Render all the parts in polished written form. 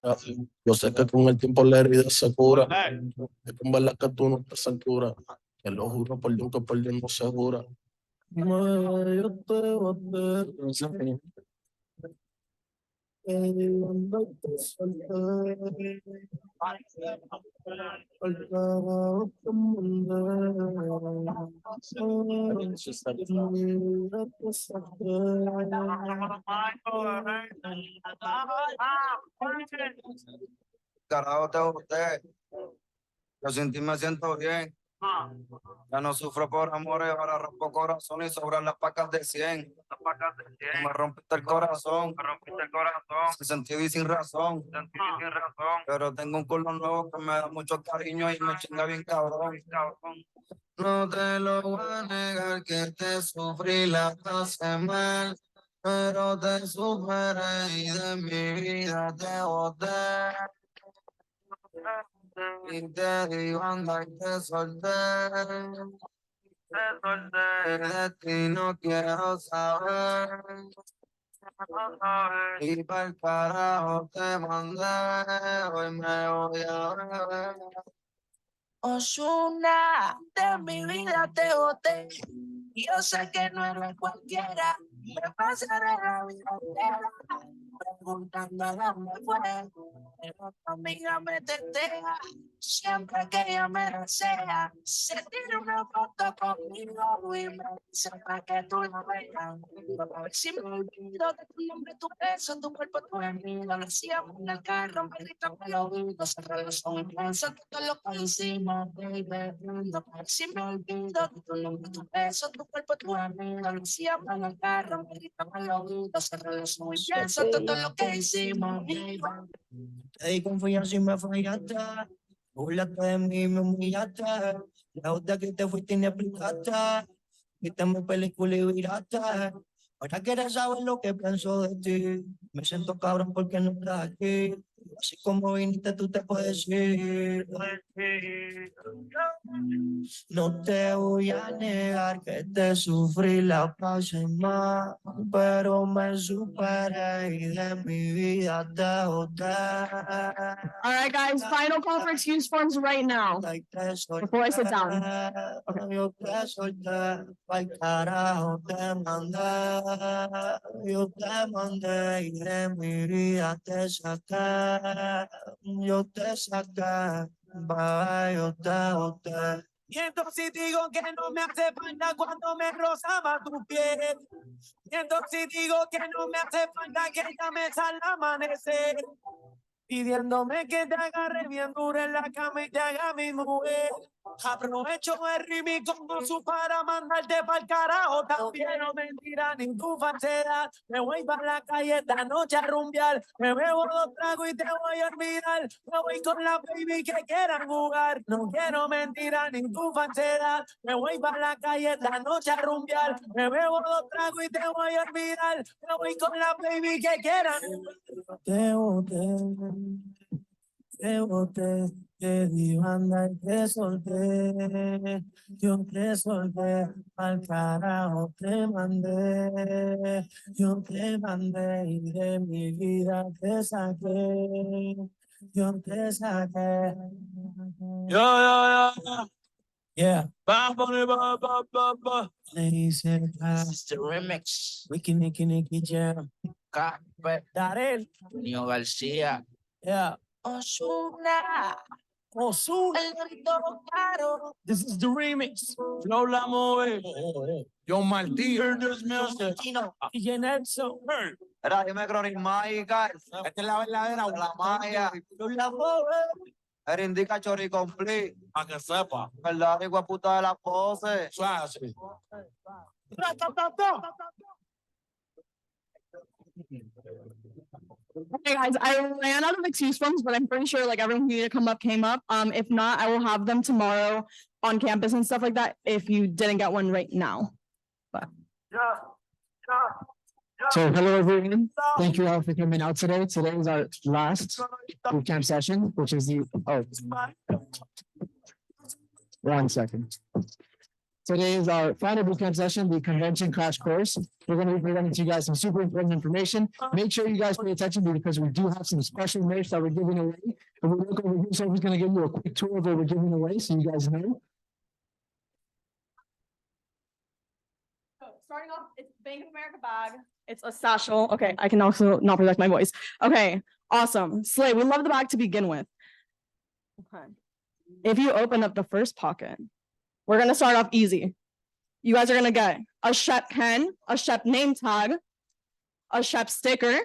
Ah, yo sé que con el tiempo la herida se cura. Es que en verdad que tú no estás segura. Te lo juro por Dios que por Dios no se jura. Yo te boté. Cuando te solté, al carajo te mandé. Mira, te saqué. Carajo, te gusté. Yo sin ti me siento bien. Ya no sufro por amores, ahora rompo corazón y sobran las pacas de 100. Me rompiste el corazón. Sin sentido y sin razón. Pero tengo un culo nuevo que me da mucho cariño y me chinga bien cabrón. No te lo voy a negar que te sufrí, la pasé mal. Pero te superé y de mi vida te boté. Y te digo, anda y te solté. De ti no quiero saber. Y pa'l carajo te mandé. Hoy me voy a beber. Osuna, de mi vida te boté. Yo sé que no eres cualquiera. Me pasaré la vida entera preguntando a dónde fue. Pero tu amiga me testea. Siempre que ella me desea, se tira una foto conmigo y me dice para que tú la veas. A ver si me olvido de tu nombre, tu beso, tu cuerpo, tu gemido. Lo hacíamos en el carro, me gritaba el oído, cerré los ojos y pienso que todo lo que hicimos, baby. A ver si me olvido de tu nombre, tu beso, tu cuerpo, tu gemido. Lo hacíamos en el carro, me gritaba el oído, cerré los ojos y pienso todo lo que hicimos, baby. Te di confianza y me fallaste. Burlaste de mí y me humillaste. La otra que te fuiste y me explicaste. Viste mi película y viraste. Ahora quieres saber lo que pienso de ti. Me siento cabrón porque no estás aquí. Así como viniste, tú te puedes ir. No te voy a negar que te sufrí, la pasé mal, pero me superé y de mi vida te boté. All right, guys, final call for excuse forms right now. Before I sit down. Okay. Yo te solté, pa'l carajo te mandé. Yo te mandé y de mi vida te saqué. Yo te saqué, bye, yo te boté. Miento si digo que no me hace falta cuando me rozaba tu piel. Miento si digo que no me hace falta que llames al amanecer. Pidiéndome que te agarre bien duro en la cama y te haga mi mujer. Aprovecho el ritmo como su para mandarte pa'l carajo. También no mentira ni tu falsedad. Me voy para la calle esta noche a rumbear. Me bebo 2 tragos y te voy a olvidar. Me voy con la baby que quieran jugar. No quiero mentira ni tu falsedad. Me voy para la calle esta noche a rumbear. Me bebo 2 tragos y te voy a olvidar. Me voy con la baby que quieran jugar. Te boté, te di banda y te solté. Yo te solté, al carajo te mandé. Yo te mandé y de mi vida te saqué. Yo te saqué. Yeah. Le hice It's the remix. Wiki, Nicky, Nicky, Jam. Carpet, Darel. Nio García. Yeah. Osuna, Ozuna. el grito caro. This is the remix. Flow La Move. Yo Martí. Heard this music. Y en eso. Era, dime Chronic Mágica. Esta es la verdadera o la magia. Flow La Move. Era indica Chori Complete. A que sepa. ¿Verdad? Igual puta de la pose. Así. Okay, guys, I ran out of excuse forms, but I'm pretty sure like everyone who needed to come up came up. If not, I will have them tomorrow on campus and stuff like that if you didn't get one right now. So hello everyone. Thank you all for coming out today. Today is our last boot camp session, which is the 1 second. Today is our final bootcamp session, the convention crash course. We're going to be presenting to you guys some super important information. Make sure you guys pay attention because we do have some special merch that we're giving away. If we look over here, someone's going to give you a quick tour of what we're giving away so you guys know. So starting off, it's Bank of America bag. It's a satchel. Okay, I can also not protect my voice. Okay, awesome. Slay, we love the bag to begin with. Okay. If you open up the first pocket, we're gonna start off easy. You guys are gonna get a SHPE pen, a SHPE name tag, a SHPE sticker,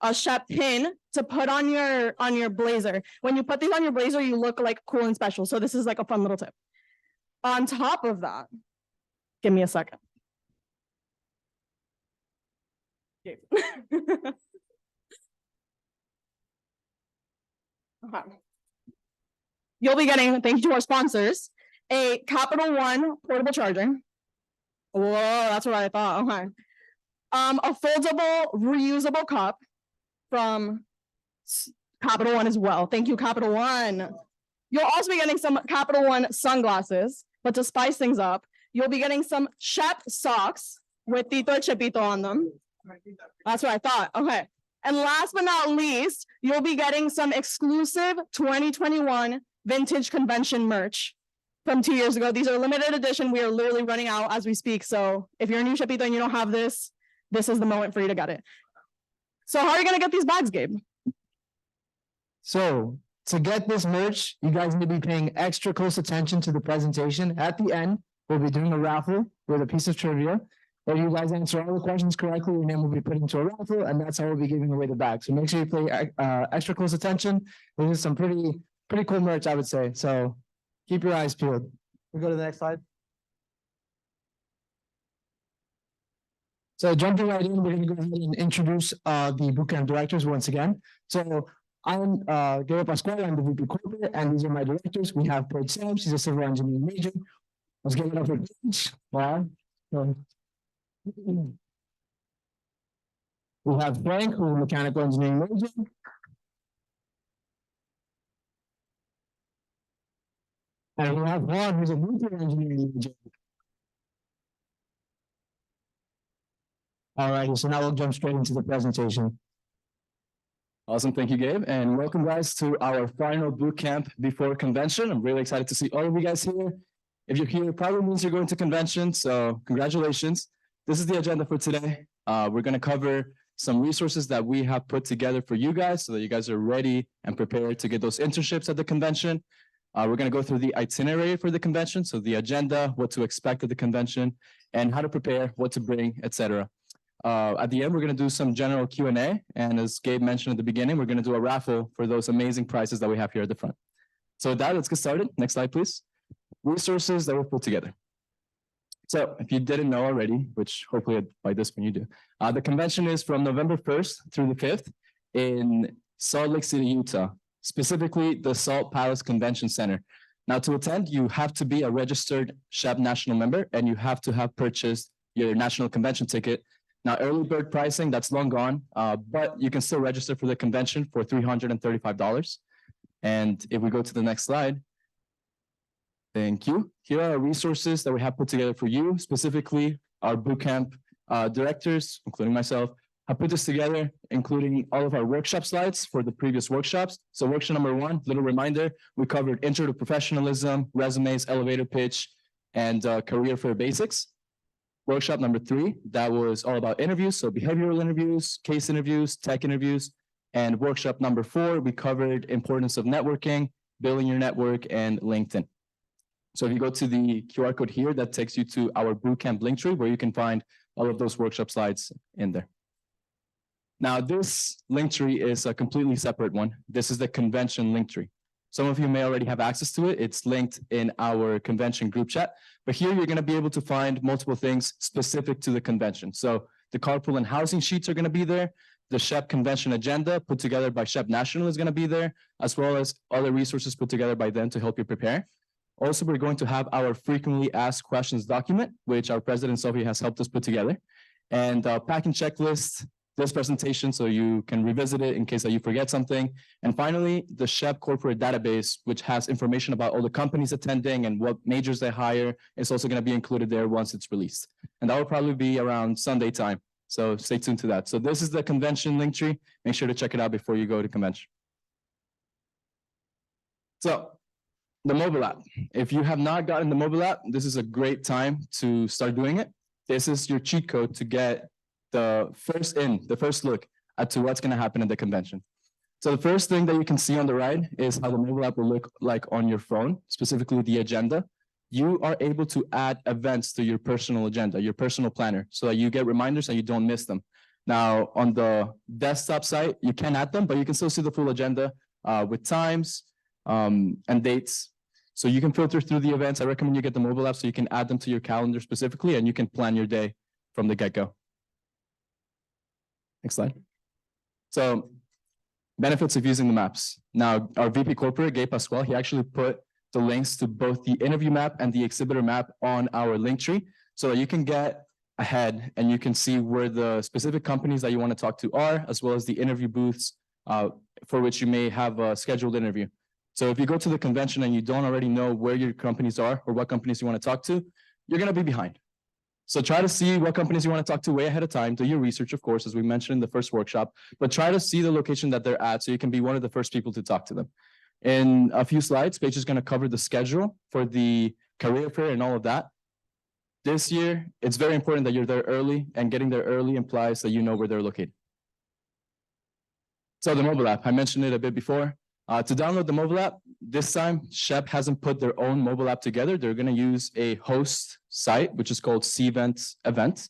a SHPE pin to put on your blazer. When you put these on your blazer, you look like cool and special. So this is like a fun little tip. On top of that, give me a second. Okay. Okay. You'll be getting, thank you to our sponsors, a Capital One portable charger. Whoa, that's what I thought. Okay. A foldable, reusable cup from Capital One as well. Thank you, Capital One. You'll also be getting some Capital One sunglasses, but to spice things up, you'll be getting some SHPE socks with the SHPE on them. That's what I thought. Okay. And last but not least, you'll be getting some exclusive 2021 vintage convention merch from 2 years ago. These are limited edition. We are literally running out as we speak. So if you're a new SHPE and you don't have this, this is the moment for you to get it. So how are you going to get these bags, Gabe? So to get this merch, you guys need to be paying extra close attention to the presentation. At the end, we'll be doing a raffle with a piece of trivia. If you guys answer all the questions correctly, your name will be put into a raffle, and that's how we'll be giving away the bag. So make sure you pay extra close attention. This is some pretty cool merch, I would say. So keep your eyes peeled. We go to the next slide. So jumping right in, we're going to go ahead and introduce the bootcamp directors once again. So I'm Gabriel Pascual, I'm the VP Corporate, and these are my directors. We have Paige Sam, she's a civil engineering major. Let's get it up for Paige. Wow. We have Frank, who's a mechanical engineering major. And we have Juan, who's a nuclear engineering major. All right, so now we'll jump straight into the presentation. Awesome, thank you, Gabe, and welcome guys to our final boot camp before convention. I'm really excited to see all of you guys here. If you're here, it probably means you're going to convention, so congratulations. This is the agenda for today. We're going to cover some resources that we have put together for you guys so that you guys are ready and prepared to get those internships at the convention. We're going to go through the itinerary for the convention, so the agenda, what to expect at the convention, and how to prepare, what to bring, etc. At the end, we're going to do some general Q&A, and as Gabe mentioned at the beginning, we're going to do a raffle for those amazing prizes that we have here at the front. So with that, let's get started. Next slide, please. Resources that we've put together. So if you didn't know already, which hopefully by this point you do, the convention is from November 1st through the 5th in Salt Lake City, Utah, specifically the Salt Palace Convention Center. Now to attend, you have to be a registered SHPE national member and you have to have purchased your national convention ticket. Now early bird pricing, that's long gone, but you can still register for the convention for $335. And if we go to the next slide, thank you. Here are resources that we have put together for you, specifically our bootcamp directors, including myself, have put this together, including all of our workshop slides for the previous workshops. So workshop number 1, little reminder, we covered intro to professionalism, resumes, elevator pitch, and career fair basics. Workshop number 3, that was all about interviews, so behavioral interviews, case interviews, tech interviews. And workshop number 4, we covered importance of networking, building your network, and LinkedIn. So if you go to the QR code here, that takes you to our bootcamp link tree where you can find all of those workshop slides in there. Now, this link tree is a completely separate one. This is the convention link tree. Some of you may already have access to it. It's linked in our convention group chat, but here you're going to be able to find multiple things specific to the convention. So the carpool and housing sheets are going to be there. The SHPE convention agenda put together by SHPE National is going to be there, as well as other resources put together by them to help you prepare. Also, we're going to have our frequently asked questions document, which our president Sophie has helped us put together, and packing checklist, this presentation so you can revisit it in case that you forget something. And finally, the SHPE corporate database, which has information about all the companies attending and what majors they hire, is also going to be included there once it's released. And that will probably be around Sunday time. So stay tuned to that. So this is the convention link tree. Make sure to check it out before you go to convention. So the mobile app. If you have not gotten the mobile app, this is a great time to start doing it. This is your cheat code to get the first look at to what's going to happen at the convention. So the first thing that you can see on the right is how the mobile app will look like on your phone, specifically the agenda. You are able to add events to your personal agenda, your personal planner, so that you get reminders and you don't miss them. Now, on the desktop site, you can add them, but you can still see the full agenda with times and dates. So you can filter through the events. I recommend you get the mobile app so you can add them to your calendar specifically, and you can plan your day from the get-go. Next slide. So benefits of using the maps. Now, our VP Corporate, Gabe Pascual, he actually put the links to both the interview map and the exhibitor map on our link tree so that you can get ahead and you can see where the specific companies that you want to talk to are, as well as the interview booths for which you may have a scheduled interview. So if you go to the convention and you don't already know where your companies are or what companies you want to talk to, you're going to be behind. So try to see what companies you want to talk to way ahead of time. Do your research, of course, as we mentioned in the first workshop, but try to see the location that they're at so you can be one of the first people to talk to them. In a few slides, Paige is going to cover the schedule for the career fair and all of that. This year, it's very important that you're there early, and getting there early implies that you know where they're located. So the mobile app, I mentioned it a bit before. To download the mobile app, this time, SHPE hasn't put their own mobile app together. They're going to use a host site, which is called Cvent Events.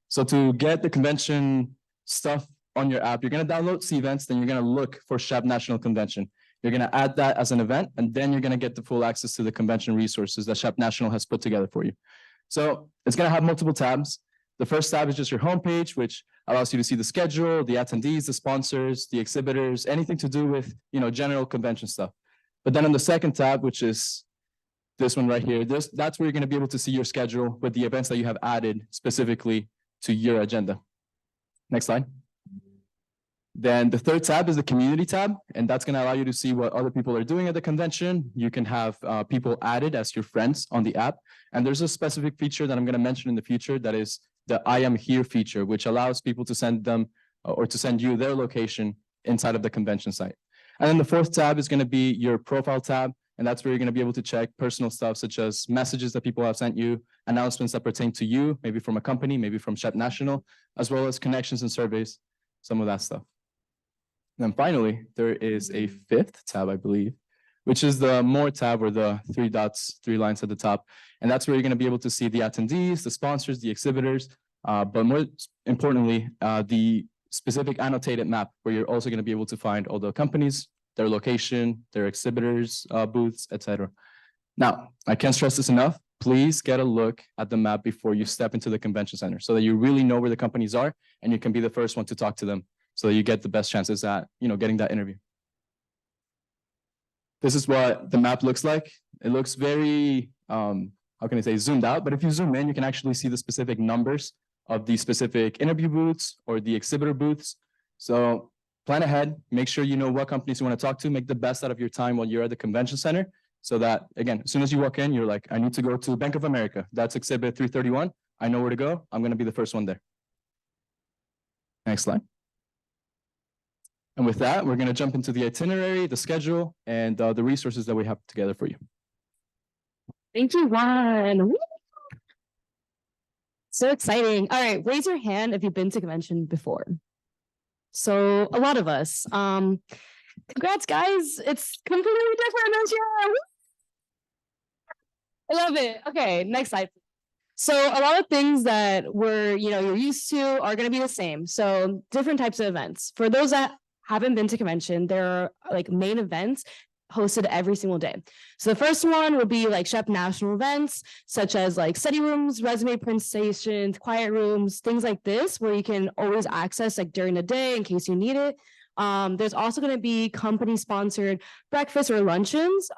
So to get the convention stuff on your app, you're going to download Cvents, then you're going to look for SHPE National Convention. You're going to add that as an event, and then you're going to get the full access to the convention resources that SHPE National has put together for you. So it's going to have multiple tabs. The first tab is just your homepage, which allows you to see the schedule, the attendees, the sponsors, the exhibitors, anything to do with, general convention stuff. But then on the second tab, which is this one right here, that's where you're going to be able to see your schedule with the events that you have added specifically to your agenda. Next slide. Then the third tab is the community tab, and that's going to allow you to see what other people are doing at the convention. You can have people added as your friends on the app. And there's a specific feature that I'm going to mention in the future that is the I am here feature, which allows people to send them or to send you their location inside of the convention site. And then the fourth tab is going to be your profile tab. And that's where you're going to be able to check personal stuff, such as messages that people have sent you, announcements that pertain to you, maybe from a company, maybe from SHPE National, as well as connections and surveys, some of that stuff. And then finally, there is a fifth tab, I believe, which is the more tab, or the 3 dots, 3 lines at the top. And that's where you're going to be able to see the attendees, the sponsors, the exhibitors, but more importantly, the specific annotated map, where you're also going to be able to find all the companies, their location, their exhibitors, booths, etc. Now, I can't stress this enough. Please get a look at the map before you step into the convention center so that you really know where the companies are and you can be the first one to talk to them so that you get the best chances at, getting that interview. This is what the map looks like. It looks very, how can I say, zoomed out, but if you zoom in, you can actually see the specific numbers of the specific interview booths or the exhibitor booths. So plan ahead, make sure you know what companies you want to talk to, make the best out of your time while you're at the convention center, so that, again, as soon as you walk in, you're like, I need to go to Bank of America. That's exhibit 331. I know where to go. I'm going to be the first one there. Next slide. And with that, we're going to jump into the itinerary, the schedule, and the resources that we have together for you. Thank you, Juan. Woo! So exciting. All right, raise your hand if you've been to convention before. So a lot of us. Congrats, guys. It's completely different this year. Woo! I love it. Okay, next slide. So a lot of things that you're used to are going to be the same. So different types of events. For those that haven't been to convention, there are main events hosted every single day. So the first one will be SHPE National events, such as study rooms, resume print stations, quiet rooms, things like this, where you can always access during the day in case you need it. There's also going to be company sponsored breakfast or luncheons.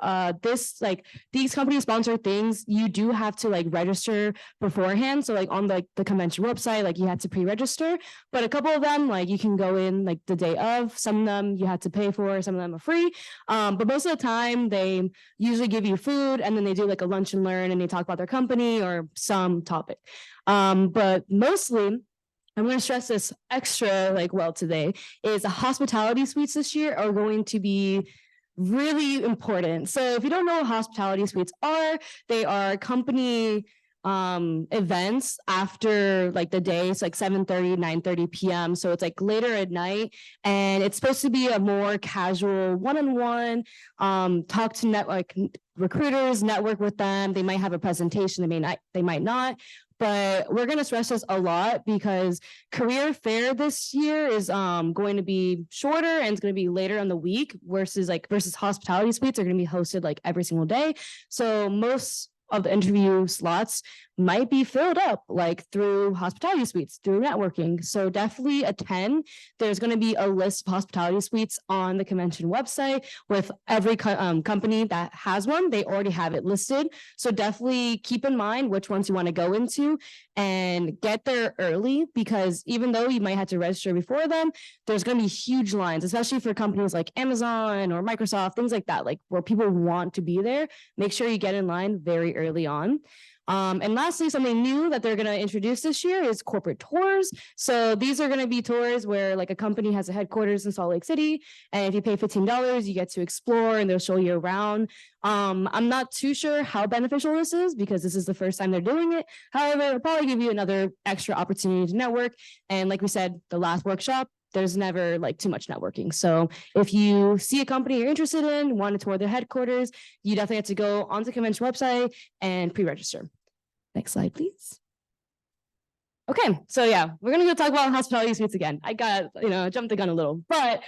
These company sponsored things, you do have to like register beforehand. So like on the convention website, like you had to pre-register, but a couple of them, like you can go in like the day of. Some of them you had to pay for, some of them are free. But most of the time they usually give you food and then they do like a lunch and learn and they talk about their company or some topic. But mostly, I'm going to stress this extra like well today, is the hospitality suites this year are going to be really important. So if you don't know what hospitality suites are, they are company events after like the day. It's like 7:30, 9:30 p.m. So it's like later at night, and it's supposed to be a more casual one-on-one talk to network recruiters, network with them. They might have a presentation, they might not. But we're going to stress this a lot because career fair this year is going to be shorter and it's going to be later in the week versus hospitality suites are going to be hosted like every single day. So most of the interview slots might be filled up like through hospitality suites, through networking. So definitely attend. There's going to be a list of hospitality suites on the convention website with every company that has one. They already have it listed. So definitely keep in mind which ones you want to go into and get there early, because even though you might have to register before them, there's going to be huge lines, especially for companies like Amazon or Microsoft, things like that, like where people want to be there. Make sure you get in line very early on. And lastly, something new that they're going to introduce this year is corporate tours. So these are going to be tours where like a company has a headquarters in Salt Lake City, and if you pay $15, you get to explore and they'll show you around. I'm not too sure how beneficial this is because this is the first time they're doing it. However, it'll probably give you another extra opportunity to network. And like we said, the last workshop, there's never like too much networking. So if you see a company you're interested in, want to tour their headquarters, you definitely have to go onto the convention website and pre-register. Next slide, please. Okay, so yeah, we're gonna go talk about hospitality suites again. I got, jumped the gun a little, but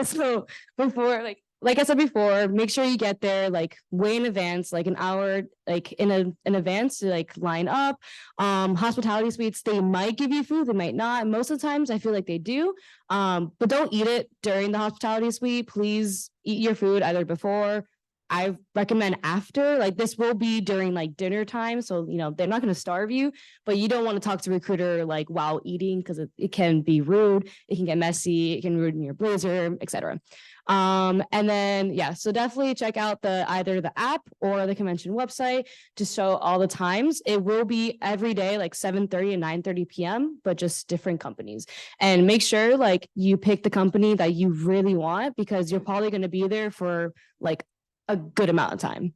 so before, like I said before, make sure you get there like way in advance, like an hour, like in advance to like line up. Hospitality suites, they might give you food, they might not. Most of the times I feel like they do, but don't eat it during the hospitality suite. Please eat your food either before. I recommend after, like this will be during like dinner time. So, they're not going to starve you, but you don't want to talk to a recruiter like while eating because it can be rude. It can get messy. It can ruin your blazer, etc. And then, yeah, so definitely check out either the app or the convention website to show all the times. It will be every day, like 7:30 and 9:30 p.m., but just different companies. And make sure like you pick the company that you really want because you're probably going to be there for like a good amount of time.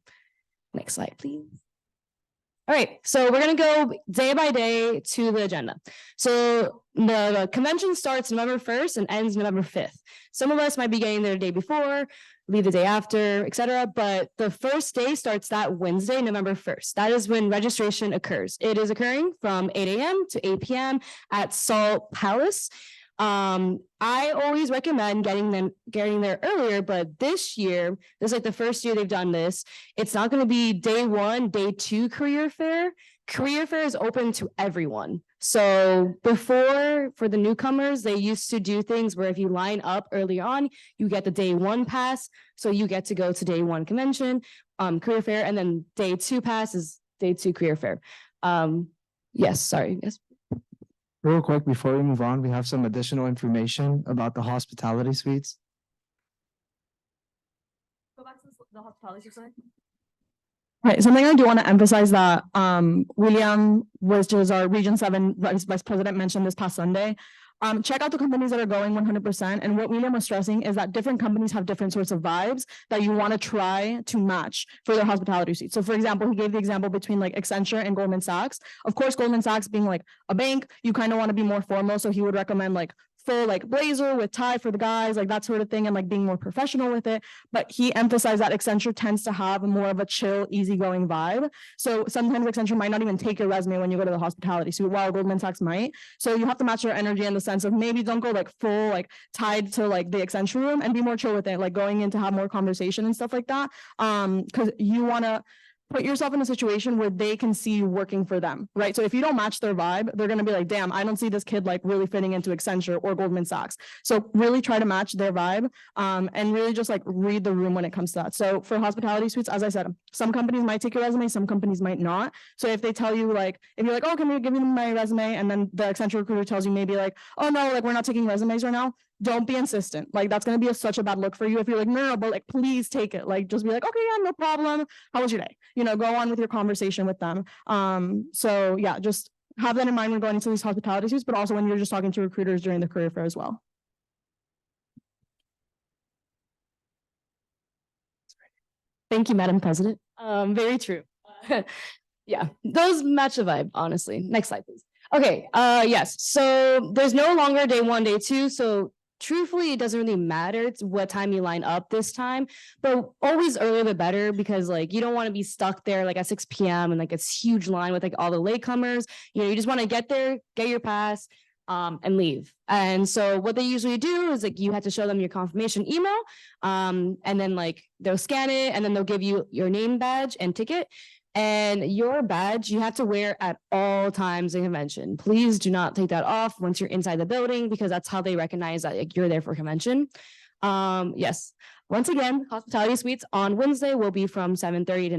Next slide, please. All right, so we're going to go day by day to the agenda. So the convention starts November 1st and ends November 5th. Some of us might be getting there the day before, leave the day after, etc. But the first day starts that Wednesday, November 1st. That is when registration occurs. It is occurring from 8 a.m. to 8 p.m. at Salt Palace. I always recommend getting there earlier, but this year, this is like the first year they've done this. It's not going to be day one, day two career fair. Career fair is open to everyone. So before, for the newcomers, they used to do things where if you line up early on, you get the day one pass. So you get to go to day one convention, career fair, and then day two pass is day two career fair. Yes. Real quick, before we move on, we have some additional information about the hospitality suites. Go back to the hospitality side. Right, something I do want to emphasize that William, which is our Region 7 Vice President, mentioned this past Sunday. Check out the companies that are going 100%. And what William was stressing is that different companies have different sorts of vibes that you want to try to match for their hospitality suite. So for example, he gave the example between like Accenture and Goldman Sachs. Of course, Goldman Sachs being like a bank, you kind of want to be more formal. So he would recommend like full like blazer with tie for the guys, like that sort of thing, and like being more professional with it. But he emphasized that Accenture tends to have more of a chill, easygoing vibe. So sometimes Accenture might not even take your resume when you go to the hospitality suite, while Goldman Sachs might. So you have to match your energy in the sense of maybe don't go like full like tied to like the Accenture room and be more chill with it, like going in to have more conversation and stuff like that. Because you want to put yourself in a situation where they can see you working for them, right? So if you don't match their vibe, they're gonna be like, damn, I don't see this kid like really fitting into Accenture or Goldman Sachs. So really try to match their vibe, and really just like read the room when it comes to that. So for hospitality suites, as I said, some companies might take your resume, some companies might not. So if they tell you like, if you're like, oh, can you give me my resume? And then the Accenture recruiter tells you maybe like, oh no, like we're not taking resumes right now. Don't be insistent. Like that's gonna be such a bad look for you if you're like, no, but like please take it. Like just be like, okay, yeah, no problem. How was your day? Go on with your conversation with them. So yeah, just have that in mind when going into these hospitality suites, but also when you're just talking to recruiters during the career fair as well. Thank you, Madam President. Very true. Yeah, those match the vibe, honestly. Next slide, please. Okay, yes, so there's no longer day 1, day 2, so truthfully, it doesn't really matter what time you line up this time, but always earlier the better, because like you don't want to be stuck there like at 6 p.m. and like it's huge line with like all the latecomers. You just want to get there, get your pass, and leave. And so what they usually do is like you have to show them your confirmation email, and then like they'll scan it, and then they'll give you your name badge and ticket. And your badge you have to wear at all times in convention. Please do not take that off once you're inside the building, because that's how they recognize that like, you're there for convention. Yes. Once again, hospitality suites on Wednesday will be from 7:30 to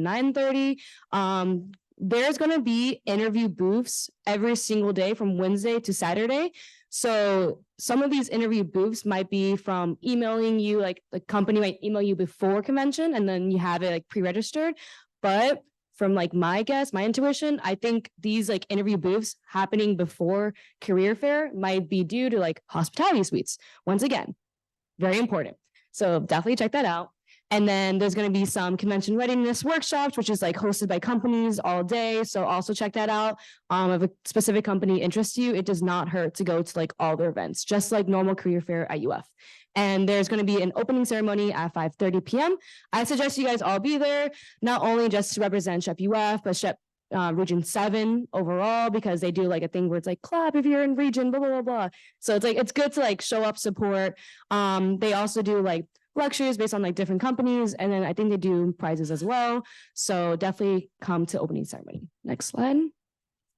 9:30. There's going to be interview booths every single day from Wednesday to Saturday. So some of these interview booths might be from emailing you, like the company might email you before convention and then you have it like pre-registered. But from like my guess, my intuition, I think these like interview booths happening before career fair might be due to like hospitality suites. Once again, very important. So definitely check that out. And then there's going to be some convention readiness workshops, which is like hosted by companies all day. So also check that out. If a specific company interests you, it does not hurt to go to like all their events, just like normal career fair at UF. And there's going to be an opening ceremony at 5:30 p.m. I suggest you guys all be there, not only just to represent SHPE UF, but SHPE Region 7 overall, because they do like a thing where it's like clap if you're in region, blah, blah, blah, blah. So it's like, it's good to like show up support. They also do like lectures based on like different companies. And then I think they do prizes as well. So definitely come to opening ceremony. Next slide.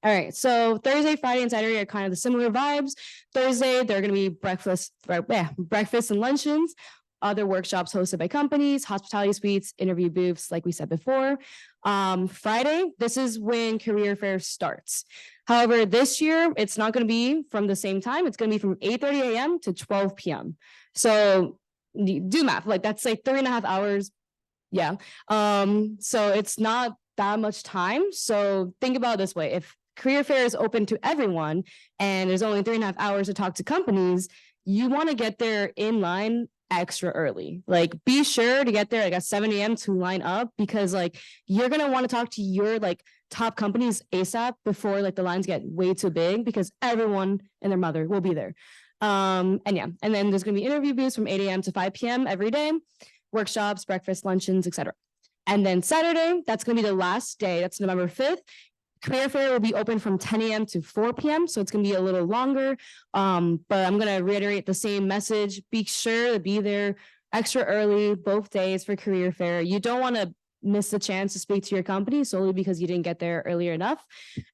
All right, so Thursday, Friday, and Saturday are kind of the similar vibes. Thursday, they're going to be breakfast and luncheons, other workshops hosted by companies, hospitality suites, interview booths, like we said before. Friday, this is when career fair starts. However, this year, it's not going to be from the same time. It's going to be from 8:30 a.m. to 12 p.m. So do math, like that's like 3.5 hours. Yeah. So it's not that much time. So think about it this way. If career fair is open to everyone and there's only 3.5 hours to talk to companies, you want to get there in line extra early. Like be sure to get there like at 7 a.m. to line up, because like you're going to want to talk to your like top companies ASAP before like the lines get way too big, because everyone and their mother will be there. And yeah, and then there's going to be interview booths from 8 a.m. to 5 p.m. every day, workshops, breakfast, luncheons, etc. And then Saturday, that's going to be the last day. That's November 5th. Career fair will be open from 10 a.m. to 4 p.m. So it's going to be a little longer. But I'm going to reiterate the same message. Be sure to be there extra early both days for career fair. You don't want to miss the chance to speak to your company solely because you didn't get there earlier enough.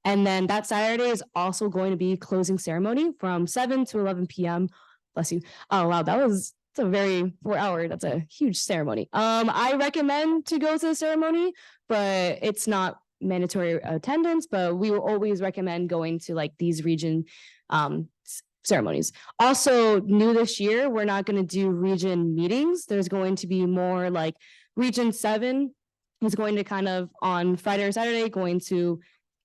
And then that Saturday is also going to be closing ceremony from 7 to 11 p.m. Bless you. Oh, wow. That's a very 4-hour. That's a huge ceremony. I recommend to go to the ceremony, but it's not mandatory attendance, but we will always recommend going to like these region ceremonies. Also new this year, we're not going to do region meetings. There's going to be more like Region 7 is going to kind of on Friday or Saturday going to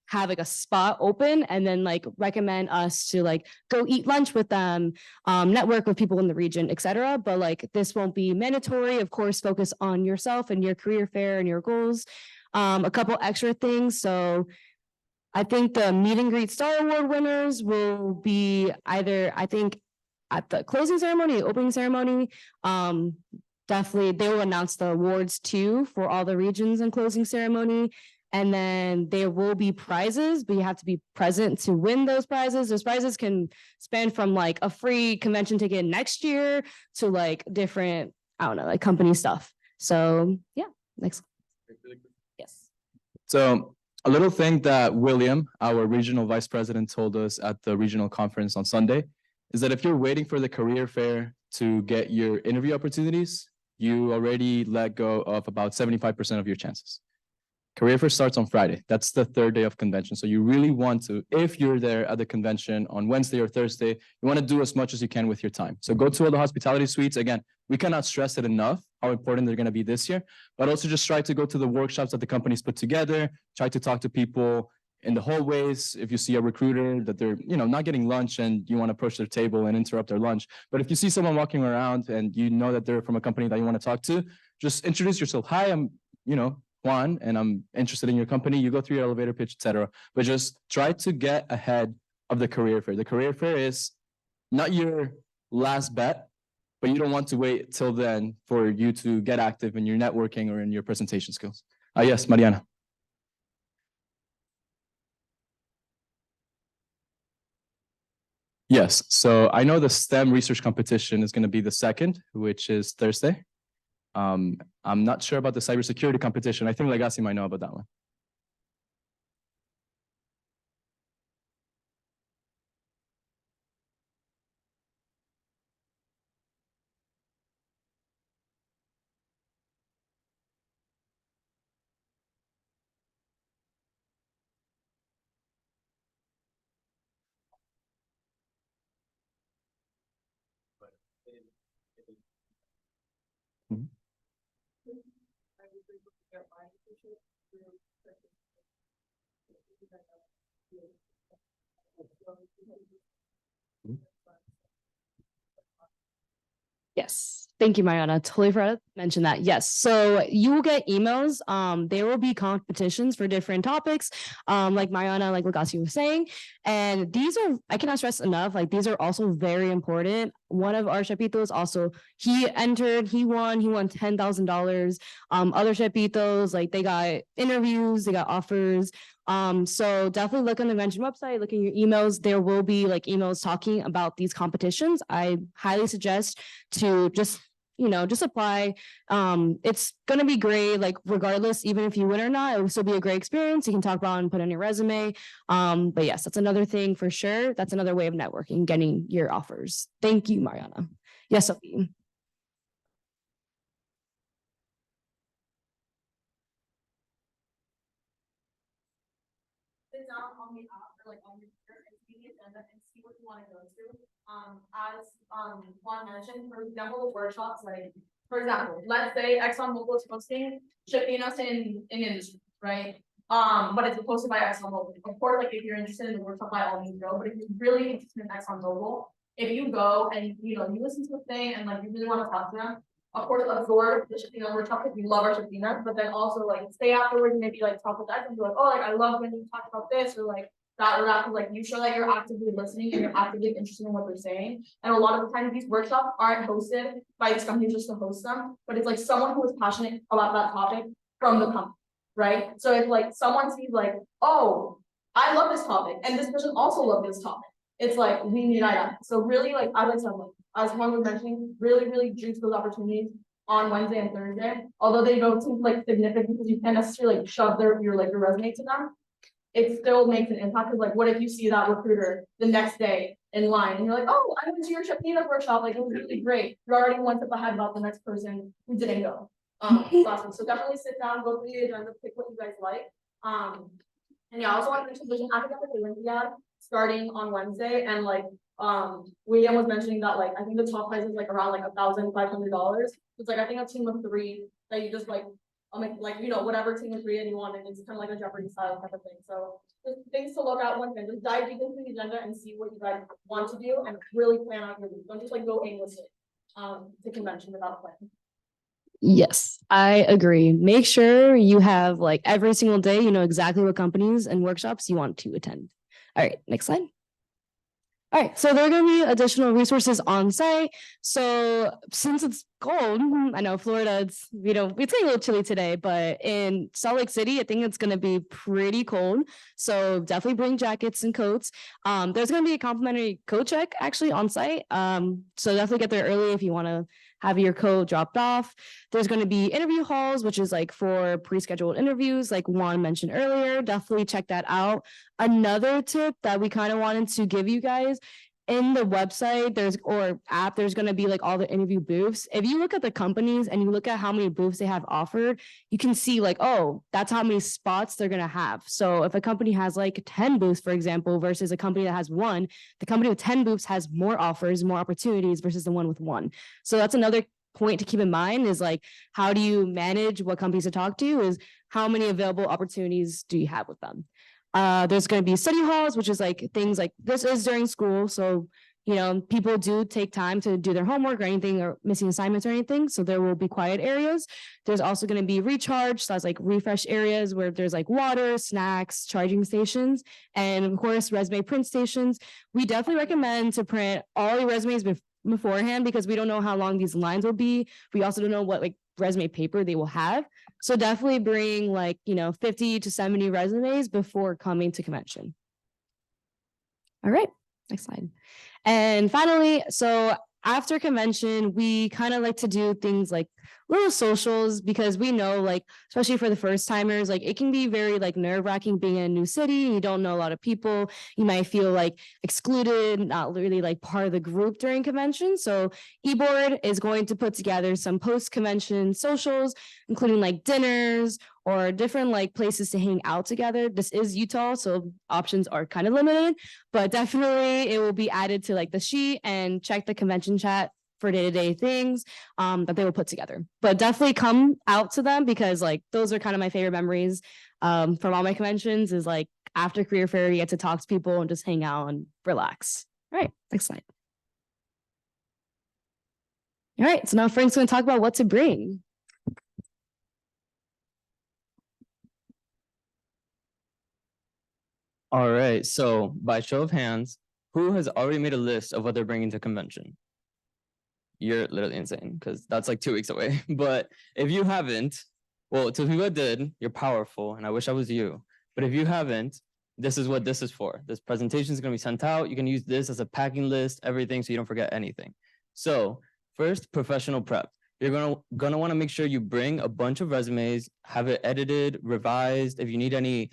have like a spot open and then like recommend us to like go eat lunch with them, network with people in the region, etc. But like this won't be mandatory. Of course, focus on yourself and your career fair and your goals. A couple extra things. So I think the meet and greet Star Award winners will be either, I think, at the closing ceremony, opening ceremony. Definitely, they will announce the awards too for all the regions and closing ceremony. And then there will be prizes, but you have to be present to win those prizes. Those prizes can span from like a free convention ticket next year to like different, I don't know, like company stuff. So yeah, next. Yes. So a little thing that William, our regional vice president, told us at the regional conference on Sunday is that if you're waiting for the career fair to get your interview opportunities, you already let go of about 75% of your chances. Career fair starts on Friday. That's the third day of convention. So you really want to, if you're there at the convention on Wednesday or Thursday, you want to do as much as you can with your time. So go to all the hospitality suites. Again, we cannot stress it enough how important they're going to be this year, but also just try to go to the workshops that the companies put together, try to talk to people in the hallways. If you see a recruiter that they're, not getting lunch and you want to approach their table and interrupt their lunch. But if you see someone walking around and you know that they're from a company that you want to talk to, just introduce yourself. Hi, I'm, Juan, and I'm interested in your company. You go through your elevator pitch, etc. But just try to get ahead of the career fair. The career fair is not your last bet, but you don't want to wait till then for you to get active in your networking or in your presentation skills. Yes, Mariana. Yes, so I know the STEM research competition is going to be the 2nd, which is Thursday. I'm not sure about the cybersecurity competition. I think Legacy might know about that one. Mhm. Yes, thank you, Mariana. Totally forgot to mention that. Yes, so you will get emails. There will be competitions for different topics, like Mariana, like Legacy was saying. And these are, I cannot stress enough, like these are also very important. One of our Shepitos also, he entered, he won $10,000. Other Shepitos, like they got interviews, they got offers. So definitely look on the convention website, look in your emails. There will be like emails talking about these competitions. I highly suggest to just apply. It's gonna be great, like regardless, even if you win or not, it will still be a great experience. You can talk about and put on your resume. But yes, that's another thing for sure. That's another way of networking, getting your offers. Thank you, Mariana. Yes, Sophie. Sit down on the app or like on your computer and see the agenda and see what you want to go to. As Juan mentioned, for example, the workshops, like for example, let's say ExxonMobil is hosting shipping us in industry, right? But it's posted by ExxonMobil. Of course, like if you're interested in the workshop, by all means go. But if you're really interested in ExxonMobil, if you go and you listen to the thing and like you really want to talk to them, of course, absorb the Shipina workshop if you love our Shipina, but then also like stay afterwards and maybe like talk with that and be like, oh, like I love when you talk about this or like that or that. Like you show that you're actively listening and you're actively interested in what they're saying. And a lot of the time, these workshops aren't hosted by these companies just to host them, but it's like someone who is passionate about that topic from the company, right? So if like someone sees like, oh, I love this topic, and this person also loves this topic, it's like we need that. So really, like I would say, as Juan was mentioning, really juice those opportunities on Wednesday and Thursday. Although they don't seem like significant because you can't necessarily like shove your resume to them, it still makes an impact. Because like, what if you see that recruiter the next day in line and you're like, oh, I went to your Shipina workshop, like it was really great. You're already one step ahead about the next person who didn't go. Last one. So definitely sit down, go through the agenda, pick what you guys like. And yeah, I also want to mention there's an academic Olympiad starting on Wednesday, and like William was mentioning that like I think the top prize is like around like $1,500. It's like I think a team of 3 that you just like whatever team of 3 and you want, and it's kind of like a Jeopardy style type of thing. So just things to look at once again. Just dive deep into the agenda and see what you guys want to do and really plan out your week. Don't just like go aimlessly to convention without a plan. Yes, I agree. Make sure you have like every single day, you know exactly what companies and workshops you want to attend. All right, next slide. All right, so there are going to be additional resources on site. So since it's cold. I know Florida, it's getting a little chilly today, but in Salt Lake City, I think it's gonna be pretty cold. So definitely bring jackets and coats. There's gonna be a complimentary coat check actually on site. So definitely get there early if you want to have your coat dropped off. There's going to be interview halls, which is like for pre-scheduled interviews, like Juan mentioned earlier. Definitely check that out. Another tip that we kind of wanted to give you guys, in the website or app, there's going to be like all the interview booths. If you look at the companies and you look at how many booths they have offered, you can see like, oh, that's how many spots they're going to have. So if a company has like 10 booths, for example, versus a company that has one, the company with 10 booths has more offers, more opportunities versus the one with one. So that's another point to keep in mind, is like, how do you manage what companies to talk to, is how many available opportunities do you have with them? There's going to be study halls, which is like things like this is during school. So, people do take time to do their homework or anything, or missing assignments or anything. So there will be quiet areas. There's also going to be recharge, so that's like refresh areas where there's like water, snacks, charging stations, and of course, resume print stations. We definitely recommend to print all your resumes beforehand, because we don't know how long these lines will be. We also don't know what like resume paper they will have. So definitely bring 50 to 70 resumes before coming to convention. All right, next slide. And finally, so after convention, we kind of like to do things like little socials, because we know, especially for the first timers, it can be very nerve wracking being in a new city. You don't know a lot of people. You might feel excluded, not really part of the group during convention. So eBoard is going to put together some post-convention socials, including dinners or different places to hang out together. This is Utah, so options are kind of limited, but definitely it will be added to the sheet, and check the convention chat for day-to-day things that they will put together. But definitely come out to them, because those are kind of my favorite memories from all my conventions, is after career fair, you get to talk to people and just hang out and relax. All right, next slide. All right, so now Frank's going to talk about what to bring. All right, so by show of hands, who has already made a list of what they're bringing to convention? You're literally insane, because that's 2 weeks away. But if you haven't, well, to who I did, you're powerful, and I wish I was you. But if you haven't, this is what this is for. This presentation is going to be sent out. You can use this as a packing list, everything, so you don't forget anything. So first, professional prep. You're gonna want to make sure you bring a bunch of resumes, have it edited, revised. If you need any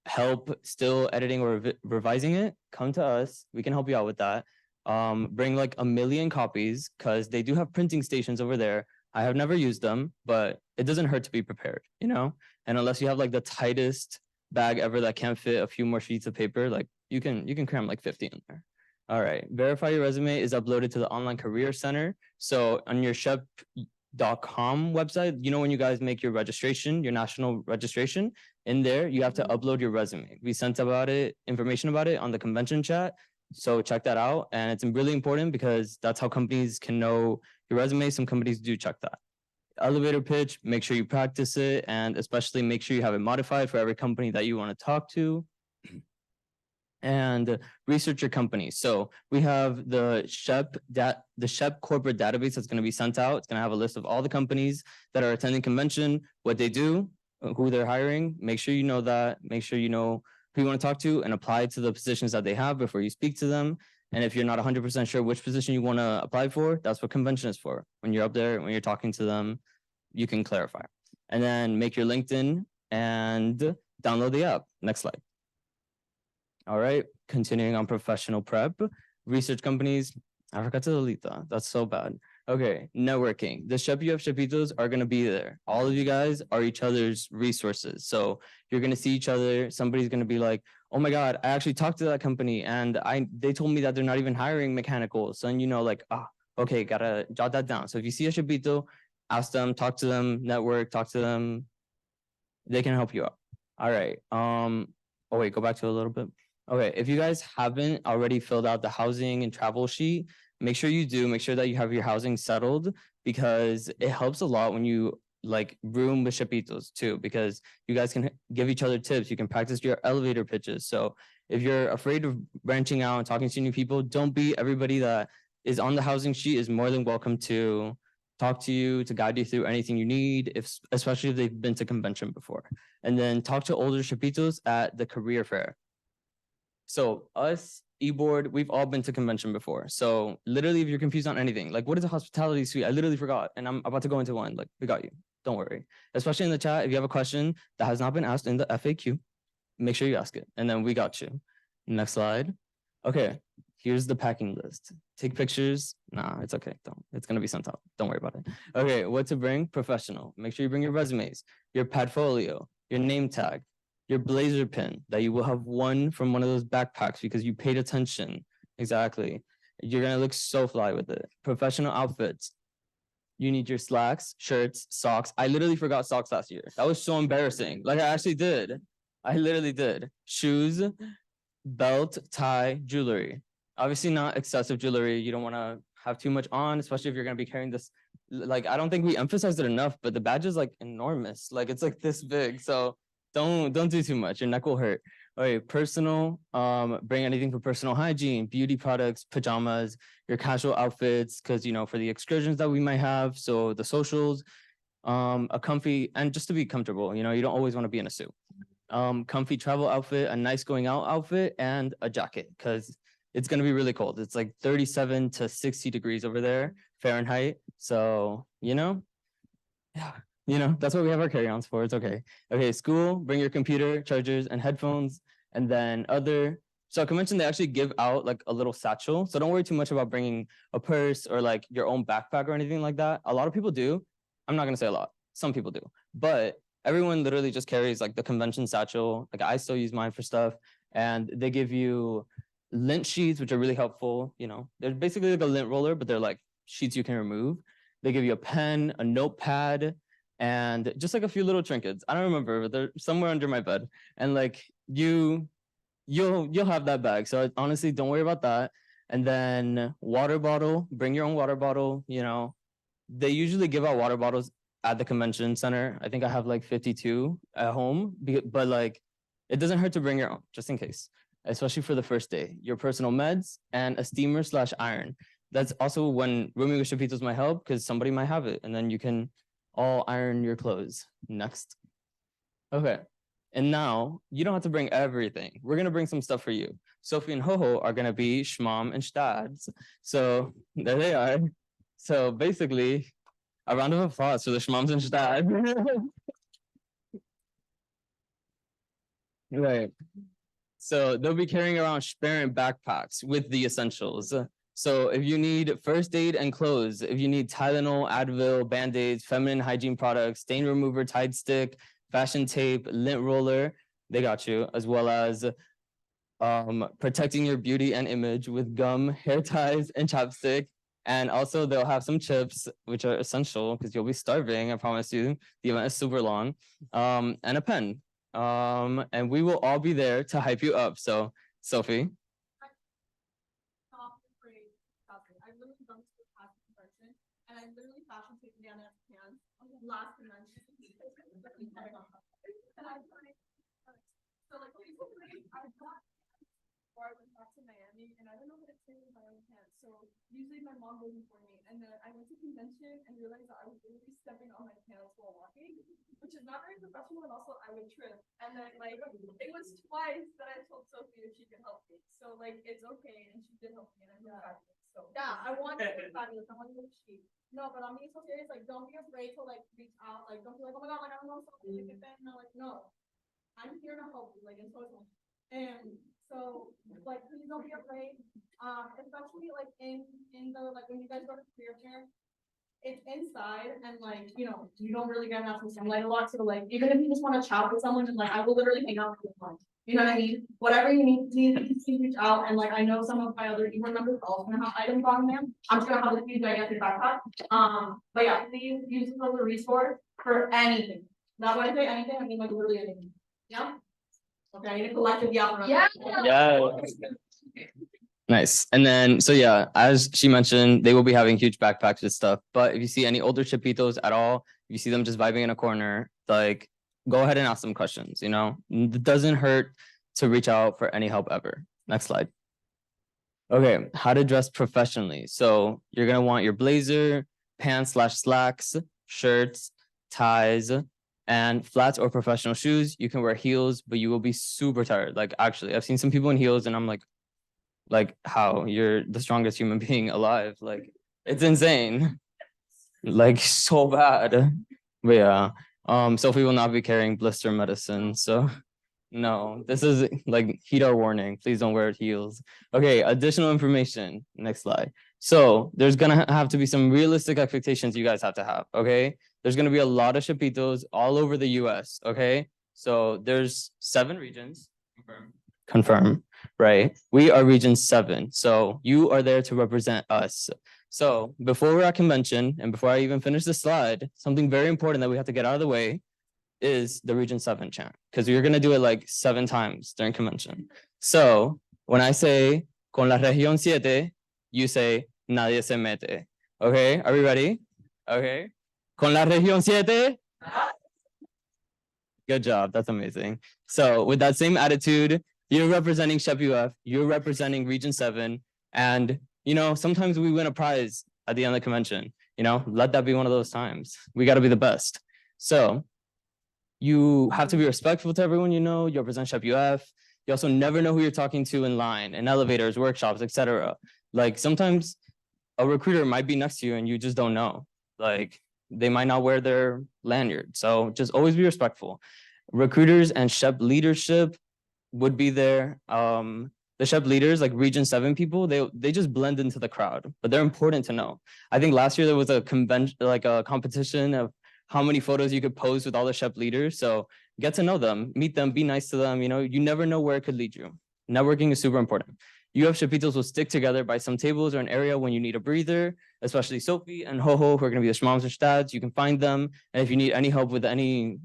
help still editing or revising it, come to us. We can help you out with that. Bring 1 million copies, because they do have printing stations over there. I have never used them, but it doesn't hurt to be prepared, And unless you have the tightest bag ever that can't fit a few more sheets of paper, you can cram 50 in there. All right. Verify your resume is uploaded to the online career center. So on your SHPE.com website, when you guys make your registration, your national registration, in there, you have to upload your resume. We sent information about it on the convention chat. So check that out. And it's really important, because that's how companies can know your resume. Some companies do check that. Elevator pitch, make sure you practice it, and especially make sure you have it modified for every company that you want to talk to. And research your company. So we have the SHPE corporate database that's going to be sent out. It's going to have a list of all the companies that are attending convention, what they do, who they're hiring. Make sure you know that. Make sure you know who you want to talk to, and apply to the positions that they have before you speak to them. And if you're not 100% sure which position you want to apply for, that's what convention is for. When you're up there, when you're talking to them, you can clarify. And then make your LinkedIn and download the app. Next slide. All right, continuing on professional prep, research companies. I forgot to delete that. That's so bad. Okay, networking. The SHPE are going to be there. All of you guys are each other's resources. So you're going to see each other. Somebody's going to be like, oh my God, I actually talked to that company, and they told me that they're not even hiring mechanicals. So okay, gotta jot that down. So if you see a SHPE, ask them, talk to them, network, talk to them. They can help you out. All right. Oh wait, go back to a little bit. Okay, if you guys haven't already filled out the housing and travel sheet, make sure you do. Make sure that you have your housing settled, because it helps a lot when you room with SHPE too, because you guys can give each other tips. You can practice your elevator pitches. So if you're afraid of branching out and talking to new people, don't be. Everybody that is on the housing sheet is more than welcome to talk to you, to guide you through anything you need, especially if they've been to convention before. And then talk to older Shapitos at the career fair. So us, eBoard, we've all been to convention before. So literally, if you're confused on anything, like what is a hospitality suite? I literally forgot, and I'm about to go into one. Like, we got you. Don't worry. Especially in the chat, if you have a question that has not been asked in the FAQ, make sure you ask it, and then we got you. Next slide. Okay, here's the packing list. Take pictures. Nah, it's okay. Don't. It's gonna be sent out. Don't worry about it. Okay, what to bring? Professional. Make sure you bring your resumes, your portfolio, your name tag, your blazer pin that you will have won from one of those backpacks because you paid attention. Exactly. You're gonna look so fly with it. Professional outfits. You need your slacks, shirts, socks. I literally forgot socks last year. That was so embarrassing. Like, I actually did. I literally did. Shoes, belt, tie, jewelry. Obviously not excessive jewelry. You don't want to have too much on, especially if you're going to be carrying this. Like, I don't think we emphasized it enough, but the badge is like enormous. Like, it's like this big. So don't do too much. Your neck will hurt. All right, personal, bring anything for personal hygiene, beauty products, pajamas, your casual outfits, because, you know, for the excursions that we might have, so the socials, a comfy, and just to be comfortable, you know, you don't always want to be in a suit. Comfy travel outfit, a nice going out outfit, and a jacket, because it's going to be really cold. It's like 37 to 60 degrees over there, Fahrenheit. So, you know, yeah. You know, that's what we have our carry-ons for. It's okay. Okay, school, bring your computer, chargers, and headphones. And then so convention, they actually give out like a little satchel. So don't worry too much about bringing a purse or like your own backpack or anything like that. A lot of people do. I'm not going to say a lot. Some people do. But everyone literally just carries like the convention satchel. Like, I still use mine for stuff. And they give you lint sheets, which are really helpful. You know, they're basically like a lint roller, but they're like sheets you can remove. They give you a pen, a notepad, and just like a few little trinkets. I don't remember, but they're somewhere under my bed. And like you'll have that bag. So honestly, don't worry about that. And then water bottle, bring your own water bottle. You know, they usually give out water bottles at the convention center. I think I have like 52 at home, but like it doesn't hurt to bring your own just in case, especially for the first day. Your personal meds and a steamer / iron. That's also when rooming with Shapitos might help, because somebody might have it, and then you can all iron your clothes. Next. Okay. And now you don't have to bring everything. We're going to bring some stuff for you. Sophie and Hoho are going to be Schmom and Stads. So there they are. So basically, a round of applause for the Schmoms and Stads. Right. So they'll be carrying around Sperrin backpacks with the essentials. So if you need first aid and clothes, if you need Tylenol, Advil, Band-Aids, feminine hygiene products, stain remover, Tide stick, fashion tape, lint roller, they got you, as well as protecting your beauty and image with gum, hair ties, and chapstick. And also they'll have some chips, which are essential because you'll be starving, I promise you. The event is super long. And a pen. And we will all be there to hype you up. So, Sophie. And I literally fashion taken down at hands last convention. And I so like basically I got before I went back to Miami, and I don't know how to train with my own hands. So usually my mom goes before me, and then I went to convention and realized that I was literally stepping on my pants while walking, which is not very professional, and also I would trip. And then like it was twice that I told Sophie if she could help me. So like it's okay, and she did help me, and I'm fabulous. So yeah, I want to be fabulous. I want to look chic. No, but I'm being so serious. Like, don't be afraid to like reach out. Like, don't be like, oh my god, like I don't know something. Like, no, like no, I'm here to help you. Like, it's so fun. And so, like, please don't be afraid. Especially like in the like when you guys go to career fair, it's inside, and like you know you don't really get natural sunlight a lot. So like even if you just want to chat with someone, and like I will literally hang out with them. You know what I mean? Whatever you need, please reach out. And like I know some of my other team members are also gonna have items on them. I'm just gonna have this huge gigantic backpack. But yeah, please use this as a resource for anything. Not when I say anything, I mean like literally anything. Yeah. Okay, I need to collect it. Yeah. Yeah. Nice. And then, so yeah, as she mentioned, they will be having huge backpacks and stuff. But if you see any older Shapitos at all, if you see them just vibing in a corner, like go ahead and ask them questions, you know, it doesn't hurt to reach out for any help ever. Next slide. Okay, how to dress professionally. So you're going to want your blazer, pants / slacks, shirts, ties, and flats or professional shoes. You can wear heels, but you will be super tired. Like actually, I've seen some people in heels and I'm like how? You're the strongest human being alive. Like it's insane. Like so bad. But yeah, Sophie will not be carrying blister medicine. So no, this is like heater warning. Please don't wear heels. Okay, additional information. Next slide. So there's gonna have to be some realistic expectations you guys have to have. Okay, there's gonna be a lot of Shapitos all over the US. Okay, so there's 7 regions. Confirm, right? We are region 7. So you are there to represent us. So before we're at convention and before I even finish the slide, something very important that we have to get out of the way is the region 7 chant, because you're going to do it like 7 times during convention. So when I say con la región 7, you say nadie se mete. Okay, are we ready? Okay. Con la región 7. Good job. That's amazing. So with that same attitude, you're representing SHPE, you're representing region 7, and you know, sometimes we win a prize at the end of the convention. You know, let that be one of those times. We got to be the best. So you have to be respectful to everyone you know. You represent SHPE. You also never know who you're talking to in line, in elevators, workshops, etc. Like sometimes a recruiter might be next to you and you just don't know. Like they might not wear their lanyard. So just always be respectful. Recruiters and SHPE leadership would be there. The SHPE leaders, like region 7 people, they just blend into the crowd, but they're important to know. I think last year there was a convention, like a competition of how many photos you could pose with all the SHPE leaders. So get to know them, meet them, be nice to them. You know, you never know where it could lead you. Networking is super important. You have Shapitos will stick together by some tables or an area when you need a breather, especially Sophie and Hoho, who are going to be the schmoms or stads. You can find them. And if you need any help with any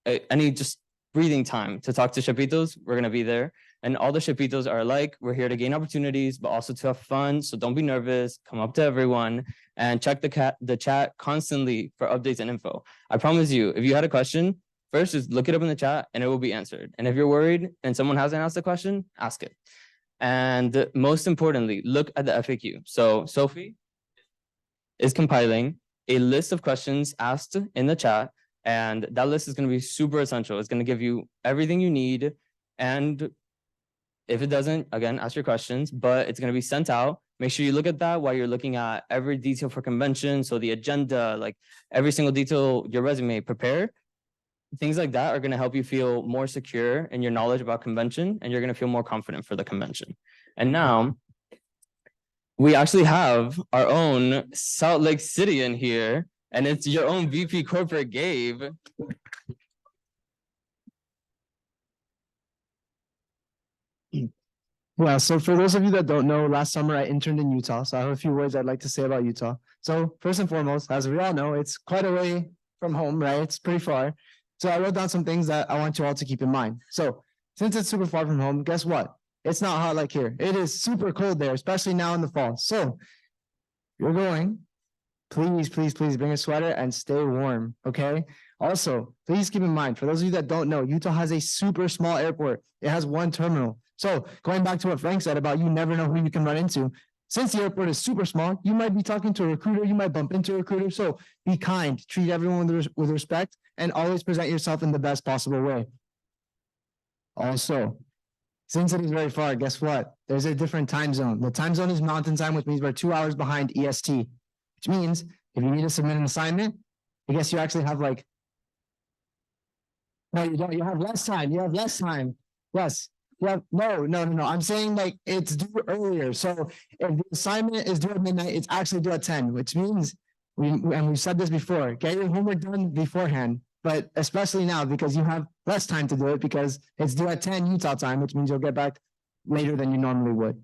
just breathing time to talk to Shapitos, we're going to be there. And all the Shapitos are alike. We're here to gain opportunities, but also to have fun. So don't be nervous. Come up to everyone and check the chat constantly for updates and info. I promise you, if you had a question, first just look it up in the chat and it will be answered. And if you're worried and someone hasn't asked a question, ask it. And most importantly, look at the FAQ. So Sophie is compiling a list of questions asked in the chat, and that list is going to be super essential. It's going to give you everything you need. And if it doesn't, again, ask your questions, but it's going to be sent out. Make sure you look at that while you're looking at every detail for convention. So the agenda, like every single detail, your resume, prepare. Things like that are going to help you feel more secure in your knowledge about convention, and you're going to feel more confident for the convention. And now we actually have our own Salt Lake City in here, and it's your own VP Corporate, Gabe. Well, so for those of you that don't know, last summer I interned in Utah, so I have a few words I'd like to say about Utah. So first and foremost, as we all know, it's quite a way from home, right? It's pretty far. So I wrote down some things that I want you all to keep in mind. So since it's super far from home, guess what? It's not hot like here. It is super cold there, especially now in the fall. So you're going, please bring a sweater and stay warm, okay? Also, please keep in mind, for those of you that don't know, Utah has a super small airport. It has 1 terminal. So going back to what Frank said about you never know who you can run into. Since the airport is super small, you might be talking to a recruiter, you might bump into a recruiter. So be kind, treat everyone with respect, and always present yourself in the best possible way. Also, since it is very far, guess what? There's a different time zone. The time zone is mountain time, which means we're 2 hours behind EST, which means if you need to submit an assignment, I guess you actually have like, no, you don't. You have less time. You have less time. Less. Yeah, no. I'm saying like it's due earlier. So if the assignment is due at midnight, it's actually due at 10, which means we've said this before, get your homework done beforehand, but especially now because you have less time to do it because it's due at 10 Utah time, which means you'll get back later than you normally would.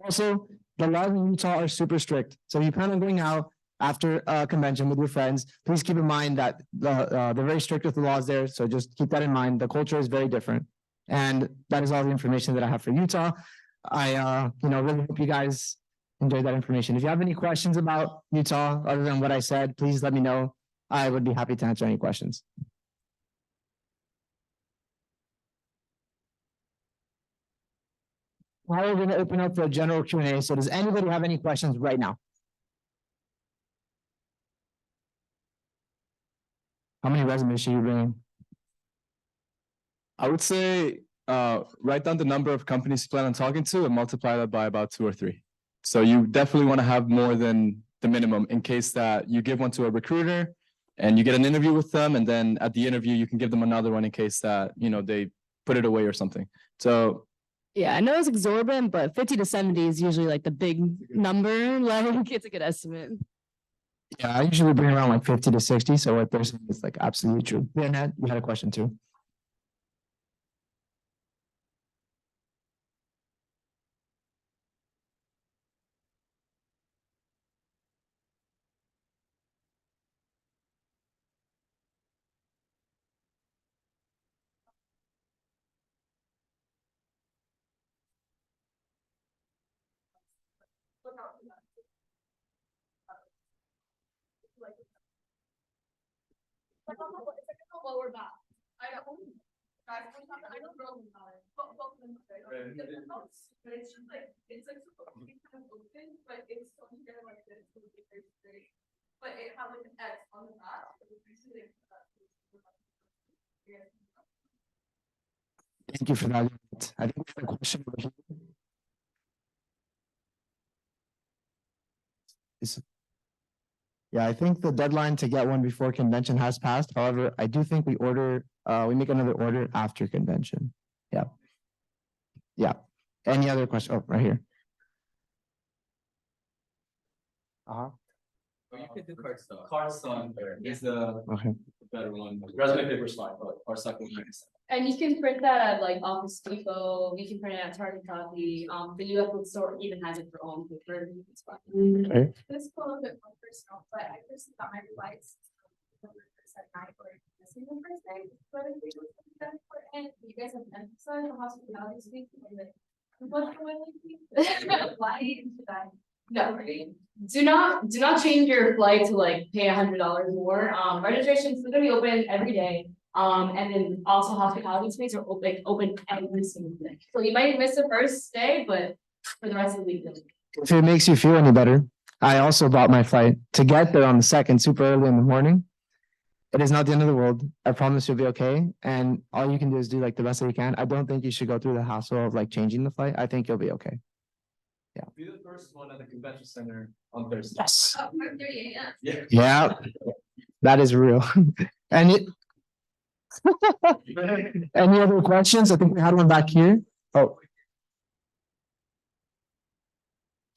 Also, the laws in Utah are super strict. So if you plan on going out after a convention with your friends, please keep in mind that they're very strict with the laws there. So just keep that in mind. The culture is very different. And that is all the information that I have for Utah. I really hope you guys enjoyed that information. If you have any questions about Utah, other than what I said, please let me know. I would be happy to answer any questions. Now we're going to open up for a general Q&A. So does anybody have any questions right now? How many resumes should you bring? I would say, write down the number of companies you plan on talking to and multiply that by about 2 or 3. So you definitely want to have more than the minimum in case that you give one to a recruiter and you get an interview with them, and then at the interview, you can give them another one in case that, they put it away or something. So Yeah, I know it's exorbitant, but 50 to 70 is usually like the big number. Like it's a good estimate. Yeah, I usually bring around like 50 to 60. So what they're saying is like absolutely true. Yeah, Nat, you had a question too. Thank you for that. I think we have a question over here. Yeah, I think the deadline to get one before convention has passed. However, I do think we make another order after convention. Yeah. Yeah. Any other question? Oh, right here. Uh-huh. you could do Cardstone. Cardstone is the Okay. better one. Resume paper is fine, but Cardstock would be nice. And you can print that at like Office Depot, we can print it at Target Copy, the UF store even has it for own paper. It's fine. Okay. This is a little bit more personal, but I personally got my flights. At night or missing the first day, but I think it was that important. You guys have emphasized the hospitality suite. What's the flight? No, do not change your flight to like pay $100 more. Registrations are gonna be open every day. And then also hospitality space are open every single day. So you might miss the first day, but for the rest of the week. If it makes you feel any better, I also bought my flight to get there on the 2nd, super early in the morning. It is not the end of the world. I promise you'll be okay. And all you can do is do like the best that you can. I don't think you should go through the hassle of like changing the flight. I think you'll be okay. Be the first one at the convention center on Thursday. Yes. 5:30 a.m. Yeah. Yeah, that is real. Any any other questions? I think we had one back here. Oh.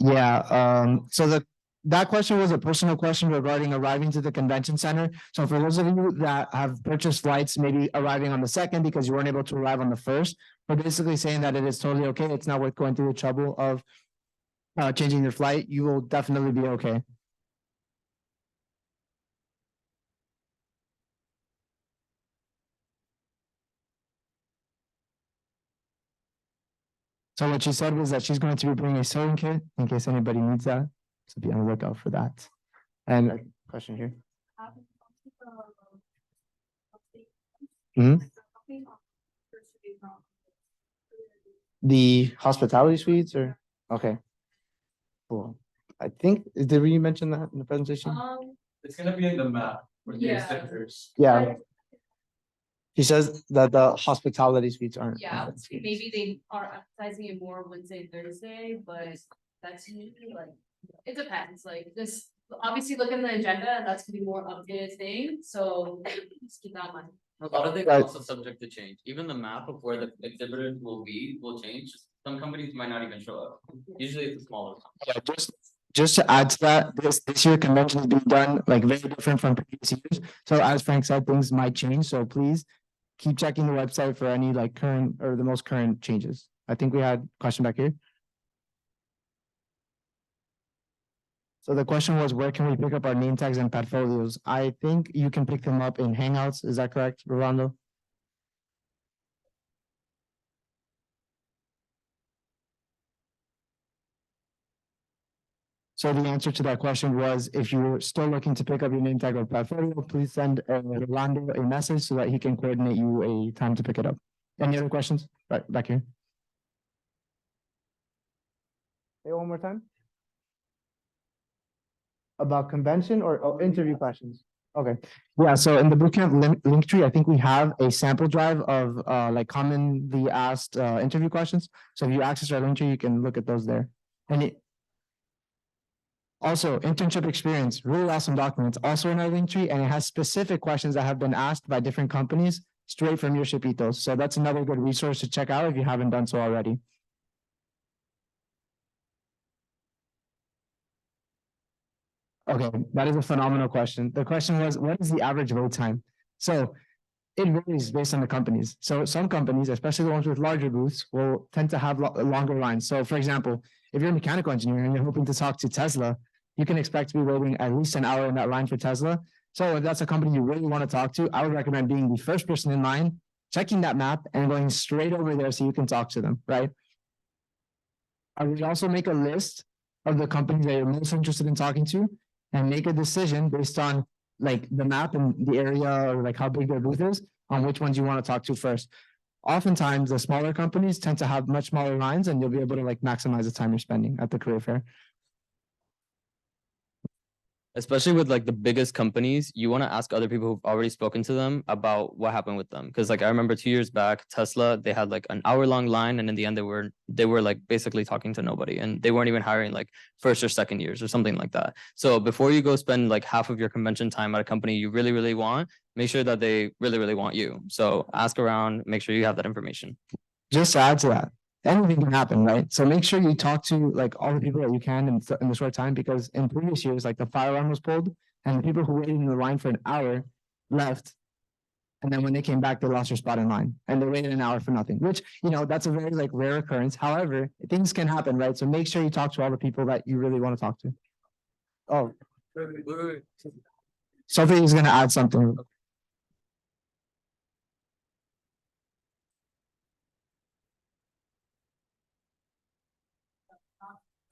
Yeah, so that question was a personal question regarding arriving to the convention center. So for those of you that have purchased flights, maybe arriving on the 2nd because you weren't able to arrive on the 1st, we're basically saying that it is totally okay. It's not worth going through the trouble of changing your flight. You will definitely be okay. So what she said was that she's going to be bringing a sewing kit in case anybody needs that. So be on the lookout for that. And a question here. Mhm. The hospitality suites or, okay. Cool. I think, did we mention that in the presentation? It's gonna be in the map. With the Yeah. stickers. Yeah. He says that the hospitality suites aren't. Yeah, maybe they are emphasizing it more Wednesday, Thursday, but that's usually like, it depends, like this, obviously look in the agenda, and that's gonna be more updated thing, so just keep that in mind. A lot of things are also subject to change. Even the map of where the exhibitors will change. Some companies might not even show up. Usually it's a smaller one. Yeah, just to add to that, this year convention is being done like very different from previous years. So as Frank said, things might change. So please keep checking the website for any like current or the most current changes. I think we had a question back here. So the question was, where can we pick up our name tags and portfolios? I think you can pick them up in Hangouts. Is that correct, Rolando? So the answer to that question was, if you're still looking to pick up your name tag or portfolio, please send Rolando a message so that he can coordinate you a time to pick it up. Any other questions? Right back here. Say one more time. About convention or interview questions? Okay, yeah, so in the bootcamp link tree, I think we have a sample drive of like commonly asked interview questions. So if you access our link tree, you can look at those there. And also internship experience, really awesome documents, also in our link tree, and it has specific questions that have been asked by different companies straight from your SHPE ethos. So that's another good resource to check out if you haven't done so already. Okay, that is a phenomenal question. The question was, what is the average load time? So it varies based on the companies. So some companies, especially the ones with larger booths, will tend to have longer lines. So for example, if you're a mechanical engineer and you're hoping to talk to Tesla, you can expect to be waiting at least an hour in that line for Tesla. So if that's a company you really want to talk to, I would recommend being the first person in line, checking that map and going straight over there so you can talk to them, right? I would also make a list of the companies that you're most interested in talking to and make a decision based on like the map and the area or like how big their booth is on which ones you want to talk to first. Oftentimes, the smaller companies tend to have much smaller lines and you'll be able to like maximize the time you're spending at the career fair. Especially with like the biggest companies, you want to ask other people who've already spoken to them about what happened with them. Because like I remember 2 years back, Tesla, they had like an hour-long line, and in the end, they were like basically talking to nobody, and they weren't even hiring like first or second years or something like that. So before you go spend like half of your convention time at a company you really, really want, make sure that they really, really want you. So ask around, make sure you have that information. Just to add to that, anything can happen, right? So make sure you talk to like all the people that you can in the short time, because in previous years, like the fire alarm was pulled and the people who waited in the line for an hour left. And then when they came back, they lost their spot in line and they waited an hour for nothing, which, you know, that's a very like rare occurrence. However, things can happen, right? So make sure you talk to all the people that you really want to talk to. Oh, Sophie is going to add something.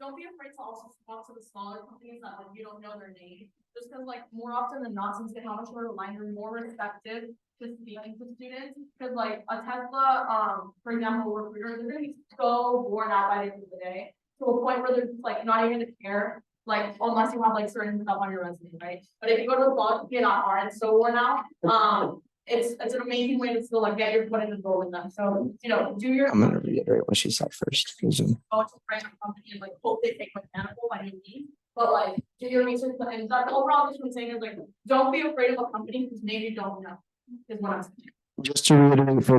Don't be afraid to also talk to the smaller companies that like you don't know their name. Just because like more often than not, since they have a shorter line, they're more receptive to speaking to students. Because like a Tesla, for example, recruiters, they're gonna be so worn out by the end of the day to a point where they're just like not even gonna care, like unless you have like certain stuff on your resume, right? But if you go to the smaller company that aren't so worn out, it's an amazing way to still like get your foot in the door with them. So, you know, do your. I'm going to reiterate what she said first. Go to a random company and like hope they take mechanical by any means, but like do your research. And that overall, just what I'm saying is like, don't be afraid of a company because maybe you don't know, is what I'm saying. Just to reiterate for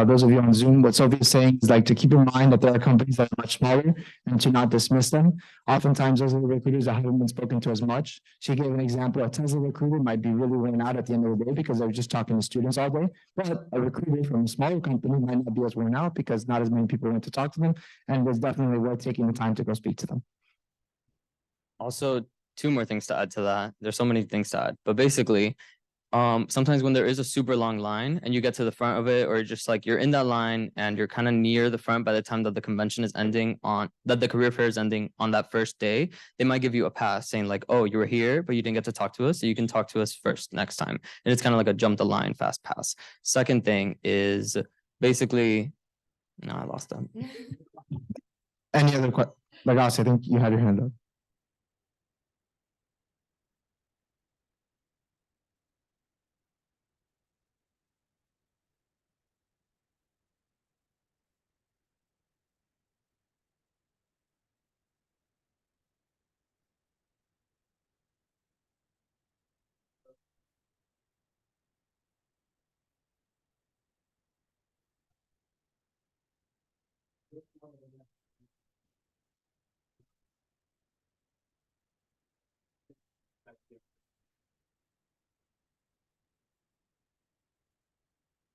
those of you on Zoom, what Sophie is saying is like to keep in mind that there are companies that are much smaller and to not dismiss them. Oftentimes, those are the recruiters that haven't been spoken to as much. She gave an example: a Tesla recruiter might be really worn out at the end of the day because they're just talking to students all day. But a recruiter from a smaller company might not be as worn out because not as many people want to talk to them, and it's definitely worth taking the time to go speak to them. Also, two more things to add to that. There's so many things to add, but basically, sometimes when there is a super long line and you get to the front of it, or just like you're in that line and you're kind of near the front by the time that the convention is ending that the career fair is ending on that first day, they might give you a pass saying like, oh, you were here, but you didn't get to talk to us, so you can talk to us first next time. And it's kind of like a jump the line fast pass. Second thing is basically, no, I lost them. Any other questions? Lagos, I think you had your hand up.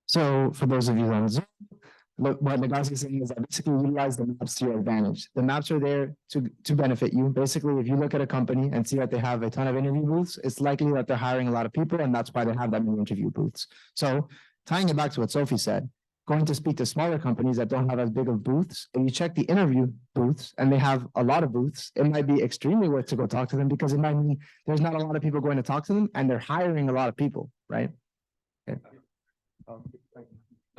So for those of you on Zoom, what Nagasi is saying is that basically utilize the maps to your advantage. The maps are there to benefit you. Basically, if you look at a company and see that they have a ton of interview booths, it's likely that they're hiring a lot of people, and that's why they have that many interview booths. So tying it back to what Sophie said, going to speak to smaller companies that don't have as big of booths, if you check the interview booths and they have a lot of booths, it might be extremely worth to go talk to them because it might mean there's not a lot of people going to talk to them and they're hiring a lot of people, right? Okay.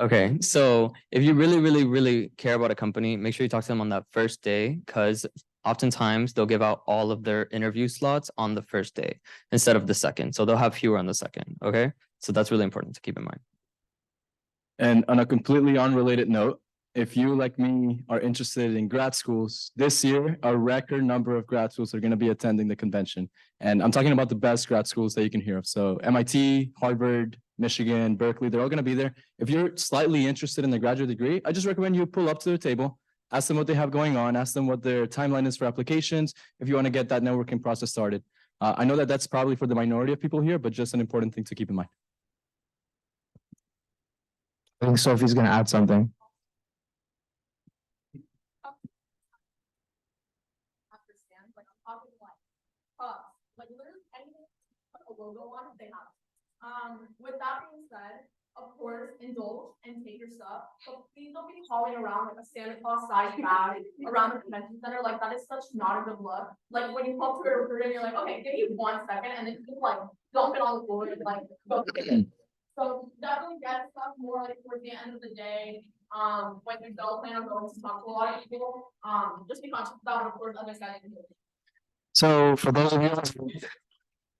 Okay, so if you really, really, really care about a company, make sure you talk to them on that first day, because oftentimes they'll give out all of their interview slots on the first day instead of the second. So they'll have fewer on the second, okay? So that's really important to keep in mind. And on a completely unrelated note, if you, like me, are interested in grad schools, this year, a record number of grad schools are going to be attending the convention. And I'm talking about the best grad schools that you can hear of. So MIT, Harvard, Michigan, Berkeley, they're all going to be there. If you're slightly interested in the graduate degree, I just recommend you pull up to the table, ask them what they have going on, ask them what their timeline is for applications, if you want to get that networking process started. I know that that's probably for the minority of people here, but just an important thing to keep in mind. I think Sophie's going to add something. Like literally anything put a logo on it, they have. With that being said, of course, indulge and take your stuff, but please don't be hauling around like a Santa Claus sized bag around the convention center. Like that is such not a good look. Like when you pull up to a recruiter and you're like, okay, give me 1 second, and then you just like dump it on the floor and like go get it. So definitely get stuff more like towards the end of the day. When you don't plan on going to talk to a lot of people, just be conscious of that, but of course, other guys can do it. So for those of you,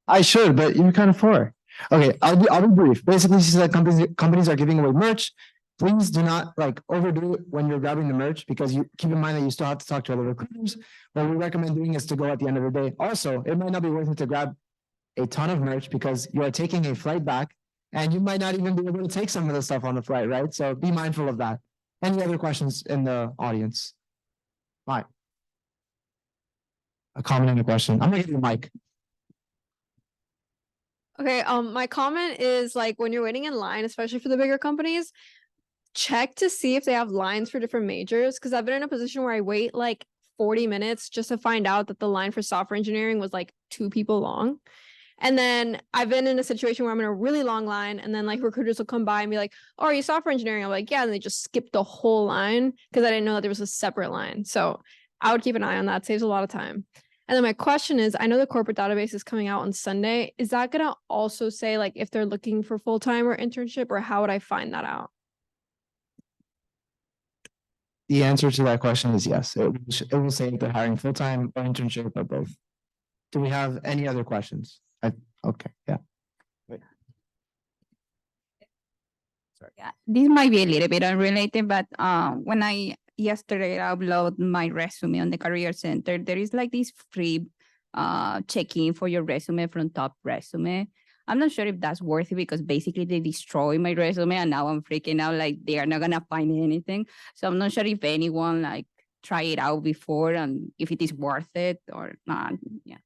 I should, but you're kind of for. Okay, I'll be brief. Basically, she said companies are giving away merch. Please do not like overdo it when you're grabbing the merch because you keep in mind that you still have to talk to other recruiters. What we recommend doing is to go at the end of the day. Also, it might not be worth it to grab a ton of merch because you are taking a flight back and you might not even be able to take some of the stuff on the flight, right? So be mindful of that. Any other questions in the audience? All right. A comment and a question. I'm gonna give you the mic. Okay, my comment is like when you're waiting in line, especially for the bigger companies, check to see if they have lines for different majors. Cause I've been in a position where I wait like 40 minutes just to find out that the line for software engineering was like 2 people long. And then I've been in a situation where I'm in a really long line and then like recruiters will come by and be like, oh, are you software engineering? I'm like, yeah. And they just skip the whole line because I didn't know that there was a separate line. So I would keep an eye on that. It saves a lot of time. And then my question is, I know the corporate database is coming out on Sunday. Is that going to also say like if they're looking for full-time or internship, or how would I find that out? The answer to that question is yes. It will say if they're hiring full-time or internship or both. Do we have any other questions? Okay, yeah. Wait. Sorry. Yeah, this might be a little bit unrelated, but when yesterday I upload my resume on the career center, there is like this free check-in for your resume from Top Resume. I'm not sure if that's worth it because basically they destroy my resume and now I'm freaking out like they are not gonna find anything. So I'm not sure if anyone like try it out before and if it is worth it or not. Yeah.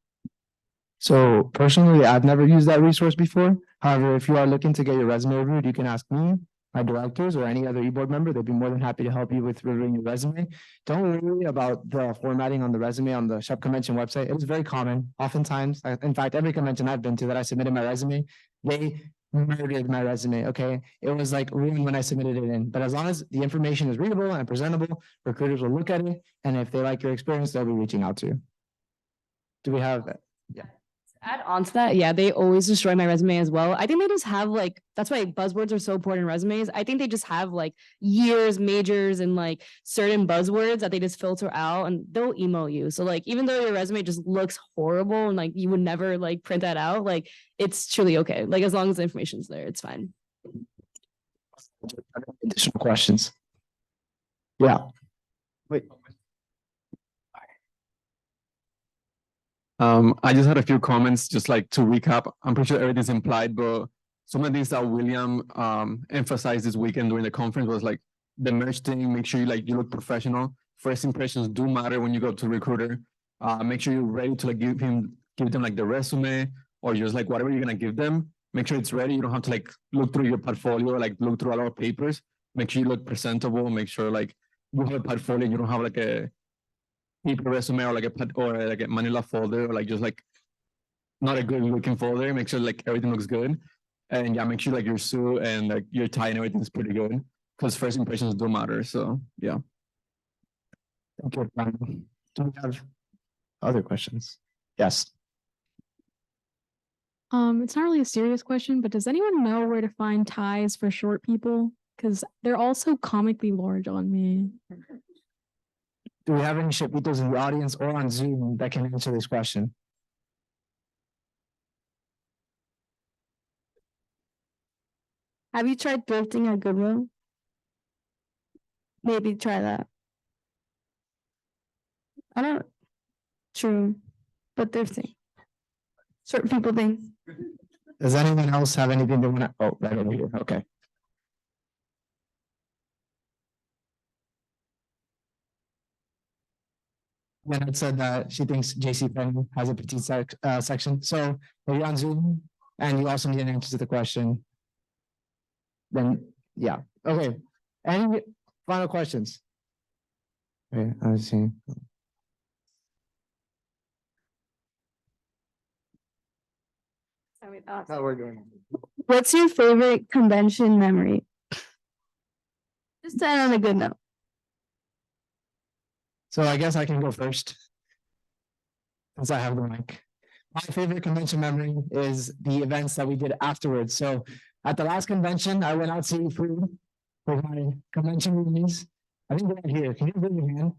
So personally, I've never used that resource before. However, if you are looking to get your resume reviewed, you can ask me, my directors, or any other e-board member. They'll be more than happy to help you with reviewing your resume. Don't worry about the formatting on the resume on the SHPE convention website. It is very common. Oftentimes, in fact, every convention I've been to that I submitted my resume, they murdered my resume, okay? It was like ruined when I submitted it in. But as long as the information is readable and presentable, recruiters will look at it. And if they like your experience, they'll be reaching out to you. Do we have that? Yeah. Add on to that, yeah, they always destroy my resume as well. I think they just have like, that's why buzzwords are so important in resumes. I think they just have like years, majors, and like certain buzzwords that they just filter out and they'll email you. So like, even though your resume just looks horrible and like you would never like print that out, like it's truly okay. Like as long as the information's there, it's fine. Additional questions? Yeah. Wait. I just had a few comments, just like to recap. I'm pretty sure everything's implied, but some of the things that William emphasized this weekend during the conference was like the merch thing. Make sure you look professional. First impressions do matter when you go to a recruiter. Make sure you're ready to like give them like the resume or just like whatever you're gonna give them. Make sure it's ready. You don't have to like look through your portfolio, like look through a lot of papers. Make sure you look presentable. Make sure like you have a portfolio and you don't have like a paper resume or like a Manila folder or like just like not a good looking folder. Make sure like everything looks good, and yeah, make sure like your suit and like your tie and everything's pretty good because first impressions do matter. So yeah. Thank you. Do we have other questions? Yes. It's not really a serious question, but does anyone know where to find ties for short people? Because they're also comically large on me. Do we have any Shapitos in the audience or on Zoom that can answer this question? Have you tried thrifting at Goodwill? Maybe try that. I don't, true, but thrifting. Certain people think. Does anyone else have anything they want to, oh, right over here, okay. Leonard said that she thinks JCPenney has a petite section, so if you're on Zoom and you also need an answer to the question, then, yeah, okay. Any final questions? Okay, I see. How we're doing. What's your favorite convention memory? Just to end on a good note. So I guess I can go first. Since I have the mic. My favorite convention memory is the events that we did afterwards. So at the last convention, I went out to eat food with my convention roomies. I think they're here. Can you raise your hand?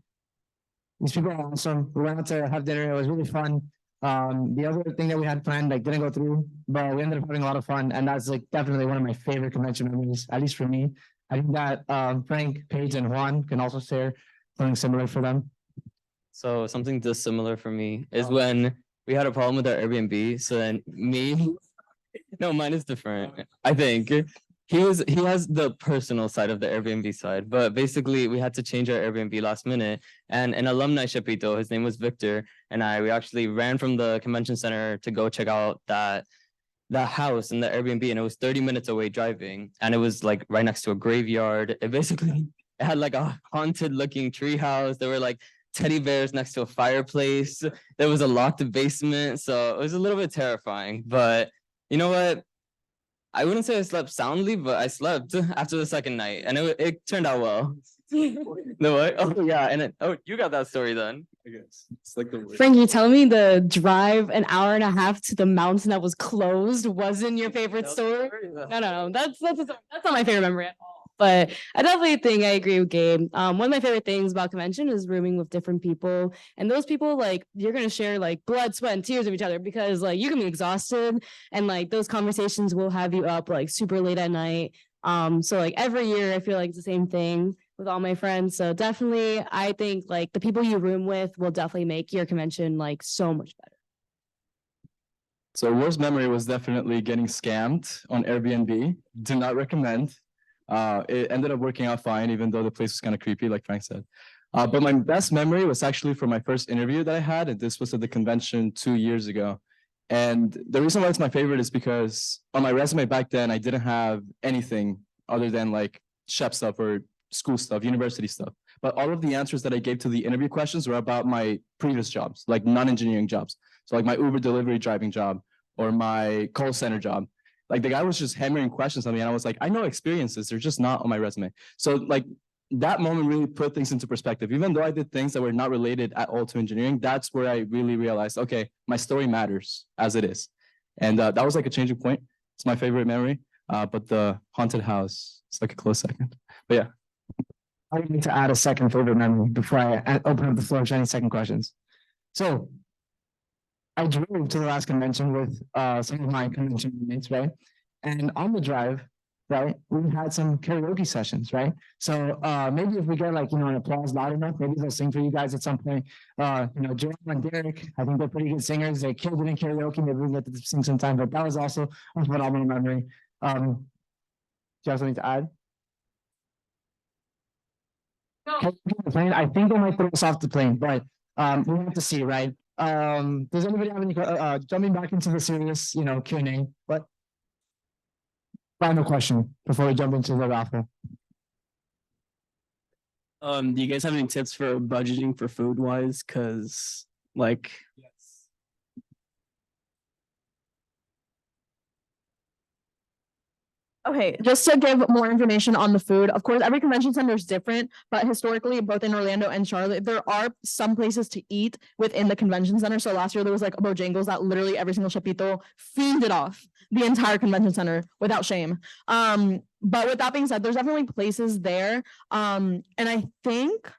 These people are awesome. We went out to have dinner. It was really fun. The other thing that we had planned like didn't go through, but we ended up having a lot of fun, and that's like definitely one of my favorite convention memories, at least for me. I think that Frank, Paige, and Juan can also share something similar for them. So something dissimilar for me is when we had a problem with our Airbnb. So then no, mine is different. I think he has the personal side of the Airbnb side, but basically we had to change our Airbnb last minute. And an alumni Shapito, his name was Victor, and we actually ran from the convention center to go check out that house in the Airbnb, and it was 30 minutes away driving, and it was like right next to a graveyard. It had like a haunted looking tree house. There were like teddy bears next to a fireplace. There was a locked basement, so it was a little bit terrifying. But you know what? I wouldn't say I slept soundly, but I slept after the second night, and it turned out well. No what? Oh yeah, and you got that story then. I guess it's like the Frankie, tell me the drive an hour and a half to the mountain that was closed wasn't your favorite story? No. That's not my favorite memory at all. But I definitely think I agree with Gabe. One of my favorite things about convention is rooming with different people. And those people, like, you're gonna share like blood, sweat, and tears of each other, because like you can be exhausted, and like those conversations will have you up like super late at night. So like every year I feel like it's the same thing with all my friends. So definitely I think like the people you room with will definitely make your convention like so much better. So worst memory was definitely getting scammed on Airbnb. Do not recommend. It ended up working out fine, even though the place was kind of creepy, like Frank said. But my best memory was actually for my first interview that I had, and this was at the convention 2 years ago. And the reason why it's my favorite is because on my resume back then, I didn't have anything other than like SHPE stuff or school stuff, university stuff. But all of the answers that I gave to the interview questions were about my previous jobs, like non-engineering jobs. So like my Uber delivery driving job or my call center job. Like the guy was just hammering questions on me, and I was like, I know experiences, they're just not on my resume. So like that moment really put things into perspective. Even though I did things that were not related at all to engineering, that's where I really realized, okay, my story matters as it is. And that was like a changing point. It's my favorite memory. But the haunted house, it's like a close second. But yeah. I need to add a second favorite memory before I open up the floor to any second questions. So I drove to the last convention with some of my convention mates, right? And on the drive, right, we had some karaoke sessions, right? So maybe if we get like, an applause loud enough, maybe they'll sing for you guys at some point. Joanne and Derek, I think they're pretty good singers. They killed it in karaoke. Maybe we can get to sing sometime, but that was also a phenomenal memory. Do you have something to add? Plane. I think they might throw us off the plane, but we have to see, right? Does anybody have any jumping back into the serious, Q&A? What? Final question before we jump into the raffle. Do you guys have any tips for budgeting for food wise? Cause like Okay, just to give more information on the food, of course, every convention center is different, but historically, both in Orlando and Charlotte, there are some places to eat within the convention center. So last year there was like a Bojangles that literally every single Shapito fiended off the entire convention center without shame. But with that being said, there's definitely places there. And I think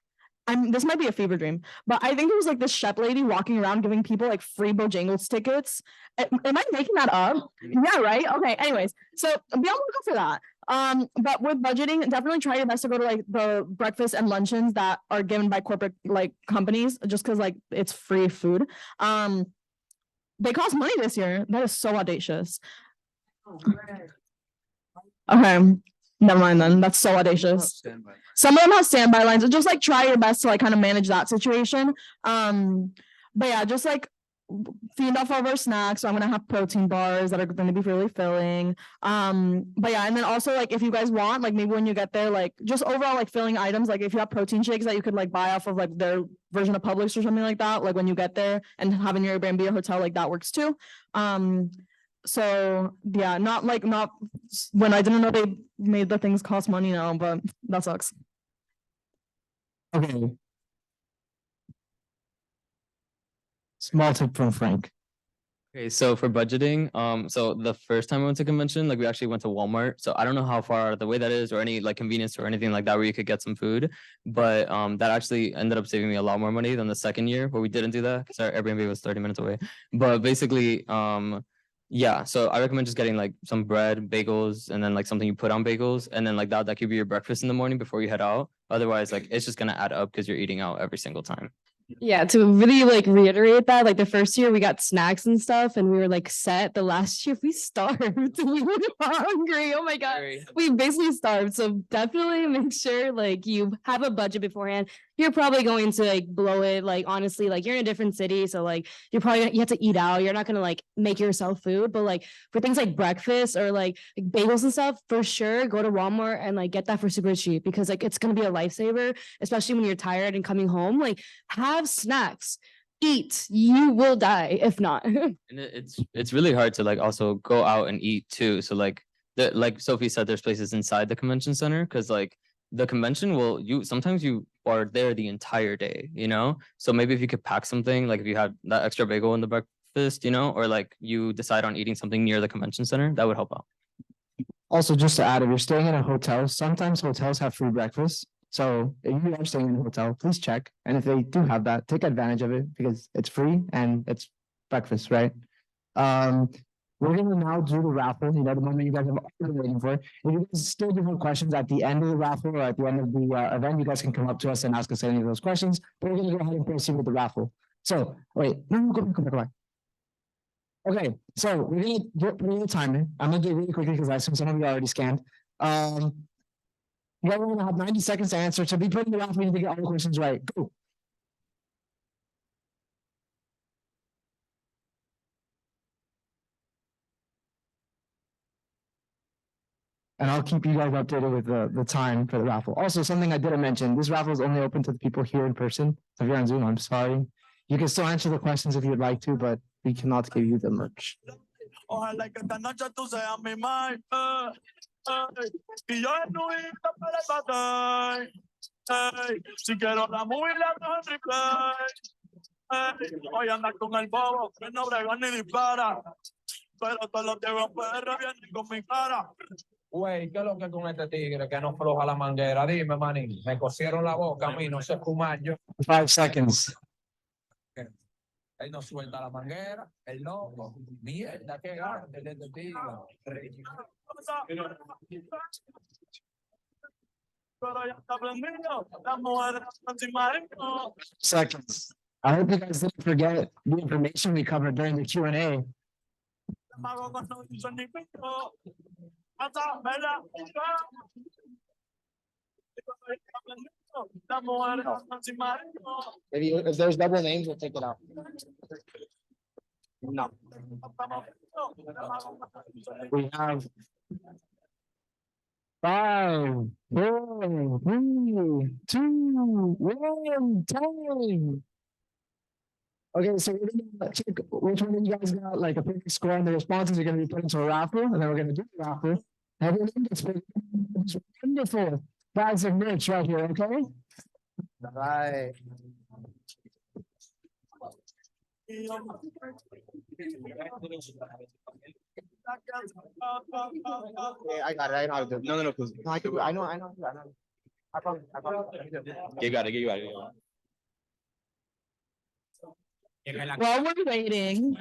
this might be a fever dream, but I think there was like this Shep lady walking around giving people like free Bojangles tickets. Am I making that up? Yeah, right. Okay. Anyways, so be on the lookout for that. But with budgeting, definitely try your best to go to like the breakfast and luncheons that are given by corporate like companies, just because like it's free food. They cost money this year. That is so audacious. Okay. Never mind then. That's so audacious. Some of them have standby lines. Just like try your best to like kind of manage that situation. But yeah, just like feed off of our snacks. So I'm gonna have protein bars that are gonna be really filling. But yeah, and then also like if you guys want, like maybe when you get there, like just overall like filling items, like if you have protein shakes that you could like buy off of like their version of Publix or something like that, like when you get there and having your Airbnb or hotel, like that works too. So yeah, not when I didn't know they made the things cost money now, but that sucks. Okay. Small tip from Frank. Okay, so for budgeting, so the first time I went to convention, like we actually went to Walmart. So I don't know how far the way that is or any like convenience or anything like that where you could get some food. But that actually ended up saving me a lot more money than the second year where we didn't do that because our Airbnb was 30 minutes away. But basically, yeah, so I recommend just getting like some bread, bagels, and then like something you put on bagels, and then like that could be your breakfast in the morning before you head out. Otherwise, like it's just gonna add up because you're eating out every single time. Yeah, to really like reiterate that, like the first year we got snacks and stuff and we were like set. The last year we starved. We were hungry. Oh my God. We basically starved. So definitely make sure like you have a budget beforehand. You're probably going to like blow it. Like honestly, like you're in a different city. So like you're probably you have to eat out. You're not gonna like make yourself food. But like for things like breakfast or like bagels and stuff, for sure go to Walmart and like get that for super cheap because like it's gonna be a lifesaver, especially when you're tired and coming home. Like have snacks, eat, you will die if not. And it's really hard to like also go out and eat too. So like Sophie said, there's places inside the convention center because like the convention sometimes you are there the entire day, you know? So maybe if you could pack something, like if you had that extra bagel in the breakfast, you know, or like you decide on eating something near the convention center, that would help out. Also, just to add, if you're staying in a hotel, sometimes hotels have free breakfast. So if you are staying in a hotel, please check. And if they do have that, take advantage of it because it's free and it's breakfast, right? We're gonna now do the raffle, you know, the moment you guys have all been waiting for. If you guys still do have questions at the end of the raffle or at the end of the event, you guys can come up to us and ask us any of those questions. But we're gonna go ahead and proceed with the raffle. So wait, no, go back. Okay, so we're gonna get put in the timer. I'm gonna do it really quickly because I assume some of you already scanned. You guys are gonna have 90 seconds to answer. To be put in the raffle, you need to get all the questions right. Go. And I'll keep you guys updated with the time for the raffle. Also, something I didn't mention, this raffle is only open to the people here in person. So if you're on Zoom, I'm sorry. You can still answer the questions if you'd like to, but we cannot give you the merch. Ojalá que esta noche tú seas mi mai, y yo genuina para el batay. Si quiero la movie, la dejo en replay. Hoy anda con el bobo, que no brega ni dispara. Pero todos los de PR vienen con mi cara. Güey, ¿qué es lo que con este tigre que no floja la manguera? Dime, manín. Me cosieron la boca a mí, no sé fumar yo. 5 seconds. Él no suelta la manguera, el loco. Mierda, qué grande de este tigre. Pero ya está prendido, las mujeres están sin marido. Seconds. I hope you guys didn't forget the information we covered during the Q&A. Mago con no hizo ni pico. Hasta verla. Las mujeres están sin marido. If there's double names, we'll take it out. No. We have 5, 4, 3, 2, 1, time. Okay, so we're gonna check which one of you guys got like a perfect score, and the responses are gonna be put into a raffle, and then we're gonna do the raffle. Everyone gets this wonderful bags of merch right here, okay? Right. I got it. I know how to do it. No, please. No, I know. You got it, you got it. While we're waiting,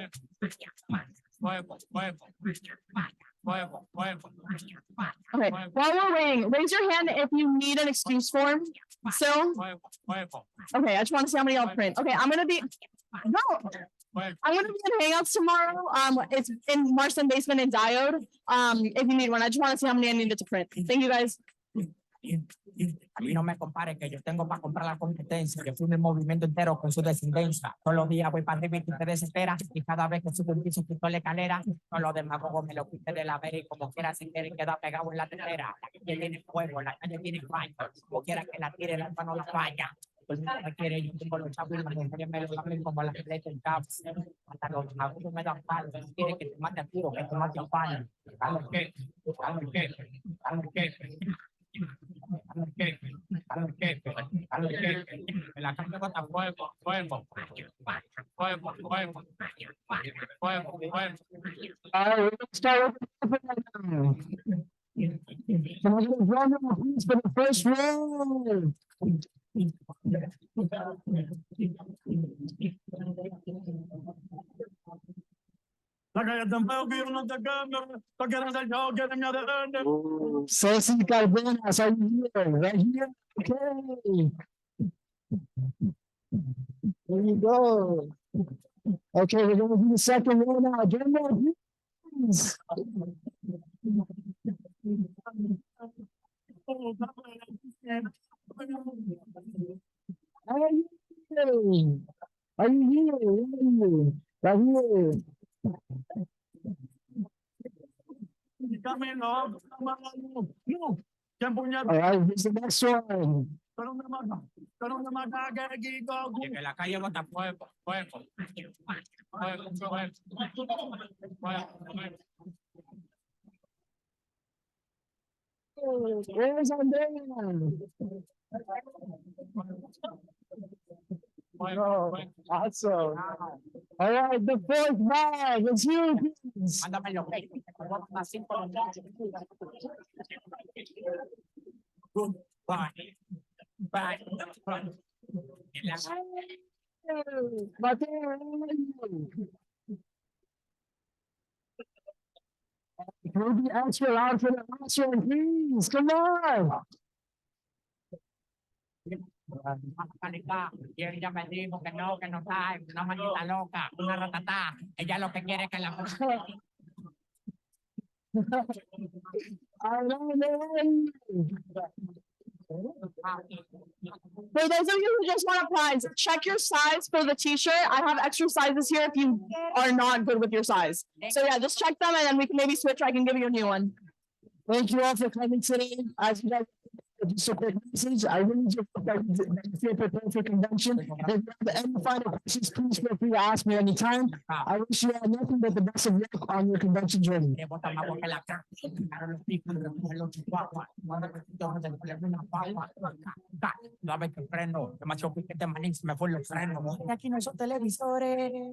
okay, while we're waiting, raise your hand if you need an excuse form. So, okay, I just want to see how many I'll print. Okay, I'm gonna be, no, I'm gonna be in Hangouts tomorrow. It's in Marston Basement and Diode. If you need one, I just want to see how many I needed to print. Thank you guys. A mí no me compare que yo tengo para comprar la competencia, que fui en el movimiento entero con su descendencia. Todos los días voy para arriba y te desespera, y cada vez que subo un piso quito la escalera, todos los demagogos me lo quité de la vera y como quiera sin querer queda pegado en la tetera. La calle tiene fuego, la calle tiene falla, como quiera que la tire, la alma no la falla. Pues no me quiere, yo tengo los chavos y las mujeres me lo saben como la leche en caps. Hasta los chavos me dan palo, quiere que te mate a tiro, que te mate a palo. A lo que, a lo que, a lo que. La carne bota fuego, fuego, fuego, fuego, fuego. We're gonna start with the Can I get a round of applause for the first round? Ceci Cardenas, are you here? Right here? Okay. There you go. Okay, we're gonna do the second round now. Drum roll, please. Are you here? Are you here? Where are you? Right here. All right, here's the next one. Que la calle bota fuego, fuego, fuego, fuego, Where's our man? Oh, awesome. All right, the fourth bag is you, please. Can we be extra loud for the last one, please? Come on. Y ella me dijo que no sabe, una manita loca, una ratatá. Ella lo que quiere es que la For those of you who just want a prize, check your size for the t-shirt. I have extra sizes here if you are not good with your size. So yeah, just check them and then we can maybe switch. I can give you a new one. Thank you all for coming today. As you guys, just a quick message. I really just feel prepared for convention. If you have any final questions, please feel free to ask me anytime. I wish you all nothing but the best of luck on your convention journey. Demasiado piquete manín, se me fue los frenos. Aquí no son televisores.